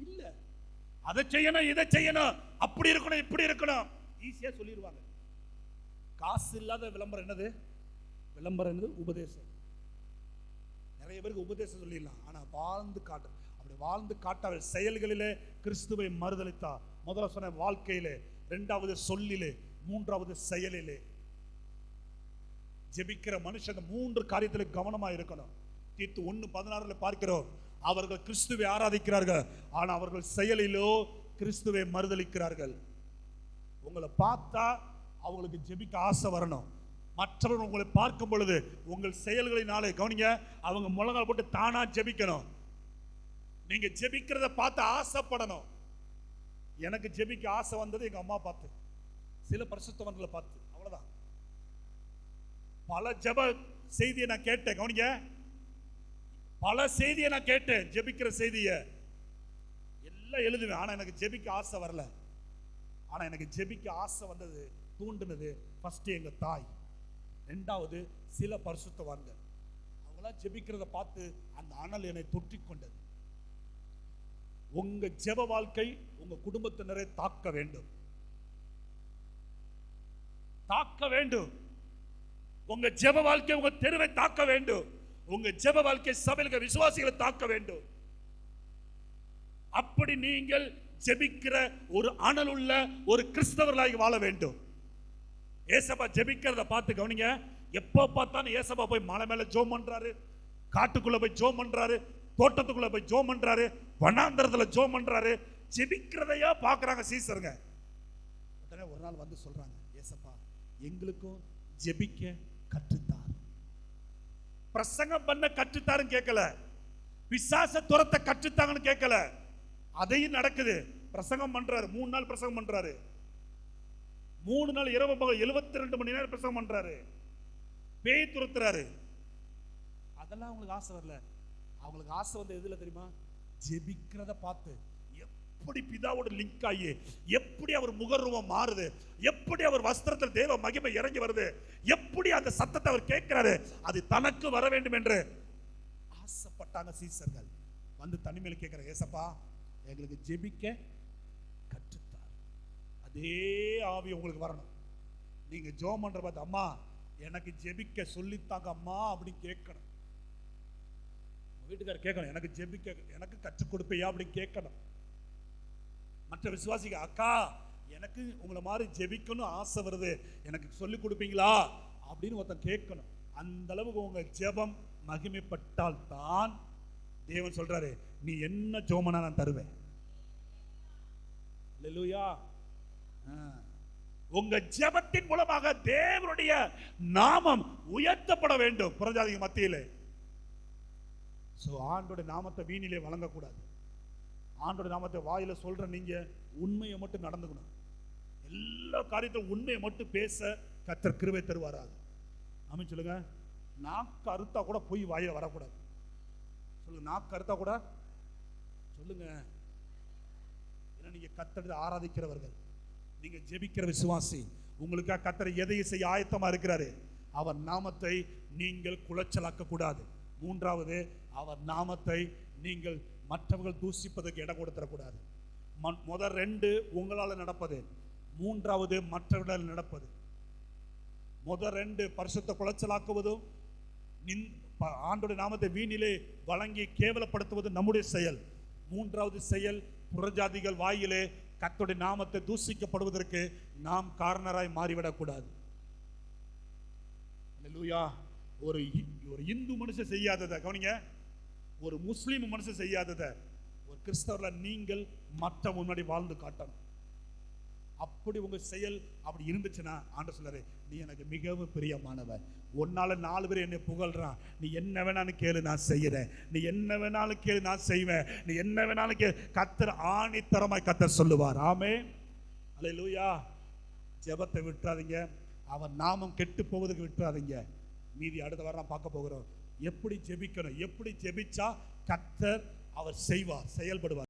Speaker 1: இல்ல. அதை செய்யணும், இதை செய்யணும், அப்படி இருக்கணும், இப்படி இருக்கணும், ஈஸியா சொல்லிடுவாங்க. காசு இல்லாத விளம்பரம் என்னது? விளம்பரம் என்னது? உபதேசம். நிறைய பேருக்கு உபதேசம் சொல்லிடலாம், ஆனா வாழ்ந்து காட்டு. அப்படி வாழ்ந்து காட்டாத செயல்களிலே கிறிஸ்துவை மறுதலித்தா. முதல்ல சொன்ன வாழ்க்கையிலே, இரண்டாவது சொல்லிலே, மூன்றாவது செயலிலே. ஜெபிக்கிற மனுஷங்க 3 காரியத்தில் கவனமா இருக்கணும். தீத்து 1:16 பார்க்கிறோம், அவர்கள் கிறிஸ்துவை ஆராதிக்கிறார்கள், ஆனா அவர்கள் செயலிலோ கிறிஸ்துவை மறுதலிக்கிறார்கள். உங்களை பார்த்தா அவங்களுக்கு ஜெபிக்க ஆசை வரணும். மற்றவர்கள் உங்களை பார்க்கும் பொழுது உங்கள் செயல்களினாலே, கவனிங்க, அவங்க முழங்கால் போட்டு தானா ஜெபிக்கணும். நீங்க ஜெபிக்கிறத பார்த்து ஆசைப்படணும். எனக்கு ஜெபிக்க ஆசை வந்தது எங்க அம்மா பார்த்து, சில பரிசுத்தவன்களை பார்த்து, அவ்வளவுதான். பல ஜெப செய்தியை நான் கேட்டேன். கவனிங்க, பல செய்தியை நான் கேட்டேன், ஜெபிக்கிற செய்தியை எல்லாம் எழுதுவேன், ஆனா எனக்கு ஜெபிக்க ஆசை வரல. ஆனா எனக்கு ஜெபிக்க ஆசை வந்தது, தூண்டுனது ஃபர்ஸ்ட் எங்க தாய், ரெண்டாவது சில பரிசுத்தவான்கள். அவங்களாம் ஜெபிக்கிறத பார்த்து அந்த அனல் என்னை தொற்றிக் கொண்டது. உங்க ஜெப வாழ்க்கை உங்க குடும்பத்தினரை தாக்க வேண்டும், தாக்க வேண்டும். உங்க ஜெப வாழ்க்கை உங்க தெருவை தாக்க வேண்டும். உங்க ஜெப வாழ்க்கை சபையில விசுவாசிகளை தாக்க வேண்டும். அப்படி நீங்கள் ஜெபிக்கிற ஒரு அனல் உள்ள ஒரு கிறிஸ்தவர்களாக வாழ வேண்டும். ஏசப்பா ஜெபிக்கிறத பார்த்து கவனிங்க. எப்போ பார்த்தாலும் ஏசப்பா போய் மலை மேல ஜோம் பண்றாரு, காட்டுக்குள்ள போய் ஜோம் பண்றாரு, தோட்டத்துக்குள்ள போய் ஜோம் பண்றாரு, வனாந்தரத்துல ஜோம் பண்றாரு. ஜெபிக்கிறதையா பார்க்கறாங்க சீசருங்க. உடனே ஒரு நாள் வந்து சொல்றாங்க, ஏசப்பா எங்களுக்கும் ஜெபிக்க கற்றுத்தார். பிரசங்கம் பண்ண கற்றுத்தாருன்னு கேட்கல, பிசாச துரத்த கற்றுத்தாங்கன்னு கேட்கல. அதையும் நடக்குது. பிரசங்கம் பண்றாரு, 3 நாள் பிரசங்கம் பண்றாரு, 3 நாள் இரவு பகல் 72 மணி நேரம் பிரசங்கம் பண்றாரு, பேய் துரத்துறாரு. அதெல்லாம் அவங்களுக்கு ஆசை வரல. அவங்களுக்கு ஆசை வந்து எதுல தெரியுமா? ஜெபிக்கிறத பார்த்து எப்படி பிதாவோட லிங்க் ஆகி, எப்படி அவர் முகரூபம் மாறுது, எப்படி அவர் வஸ்திரத்தில் தேவ மகிமை இறங்கி வருது, எப்படி அந்த சத்தத்தை அவர் கேட்கிறாரு, அது தனக்கு வர வேண்டும் என்று ஆசைப்பட்டாங்க சீசர்கள். வந்து தனிமையில் கேட்கிற, ஏசப்பா எங்களுக்கு ஜெபிக்க கற்றுத்தார். அதே ஆவி உங்களுக்கு வரணும். நீங்க ஜெபம் பண்ற பார்த்து, அம்மா எனக்கு ஜெபிக்க சொல்லித்தாங்க அம்மா அப்படின்னு கேட்கணும். வீட்டுக்காரர் கேட்கணும், எனக்கு ஜெபிக்க எனக்கு கற்றுக் கொடுப்பையா அப்படின்னு கேட்கணும். மற்ற விசுவாசிங்க, அக்கா எனக்கு உங்களை மாதிரி ஜெபிக்கணும் ஆசை வருது, எனக்கு சொல்லிக் கொடுப்பீங்களா அப்படின்னு ஒருத்தன் கேட்கணும். அந்த அளவுக்கு உங்க ஜெபம் மகிமைப்பட்டால் தான் தேவன் சொல்றாரு, நீ என்ன ஜெபம்னா நான் தருவேன். அல்லேலூயா. உங்க ஜெபத்தின் மூலமாக தேவனுடைய நாமம் உயர்த்தப்பட வேண்டும் புறஜாதிகள் மத்தியிலே. ஆண்டோட நாமத்தை வீணிலே வழங்கக்கூடாது. ஆண்டோட நாமத்தை வாயில சொல்ற நீங்க உண்மையை மட்டும் நடந்துக்கணும். எல்லா காரியத்திலும் உண்மையை மட்டும் பேச கர்த்தர் கிருபை தருவாராது. ஆமென் சொல்லுங்க. நாக்கு அறுத்தா கூட போய் வாயில வரக்கூடாது. சொல்லுங்க, நாக்கு அறுத்தா கூட சொல்லுங்க. ஏன்னா நீங்க கர்த்தரை ஆராதிக்கிறவர்கள், நீங்க ஜெபிக்கிற விசுவாசி, உங்களுக்காக கர்த்தர் எதையும் செய்ய ஆயத்தமா இருக்கிறாரு. அவர் நாமத்தை நீங்கள் குலைச்சலாக்க கூடாது. 3வது, அவர் நாமத்தை நீங்கள் மற்றவர்கள் தூசிப்பதற்கு இடம் கொடுத்துடக்கூடாது. முதல் 2 உங்களால் நடப்பது, 3வது மற்றவர்களால் நடப்பது. முதல் 2 பரிசுத்த குலைச்சலாக்குவதும் ஆண்டோட நாமத்தை வீணிலே வழங்கி கேவலப்படுத்துவது நம்முடைய செயல். 3வது செயல், புறஜாதிகள் வாயிலே கர்த்தருடைய நாமத்தை தூசிக்கப்படுவதற்கு நாம் காரணராய் மாறிவிடக்கூடாது. அல்லேலூயா. ஒரு இந்து மனுஷன் செய்யாததை கவனிங்க, ஒரு முஸ்லீம் மனுஷன் செய்யாததை ஒரு கிறிஸ்தவர்ல நீங்கள் மற்ற முன்னாடி வாழ்ந்து காட்டணும். அப்படி உங்க செயல் அப்படி இருந்துச்சுன்னா ஆண்டவர் சொல்றாரு, நீ எனக்கு மிகவும் பிரியமானவன், உன்னால 4 பேர் என்னை புகழ்றான், நீ என்ன வேணாலும் கேளு நான் செய்யறேன், நீ என்ன வேணாலும் கேளு நான் செய்வேன், நீ என்ன வேணாலும் கேளு. கர்த்தர் ஆணித்தரமாய் கர்த்தர் சொல்லுவார். ஆமென். அல்லேலூயா. ஜெபத்தை விட்டுறாதீங்க, அவர் நாமம் கெட்டு போவதுக்கு விட்டுறாதீங்க. மீதி அடுத்த வாரம் பார்க்க போகிறோம். எப்படி ஜெபிக்கணும், எப்படி ஜெபிச்சா கர்த்தர் அவர் செய்வார், செயல்படுவார்.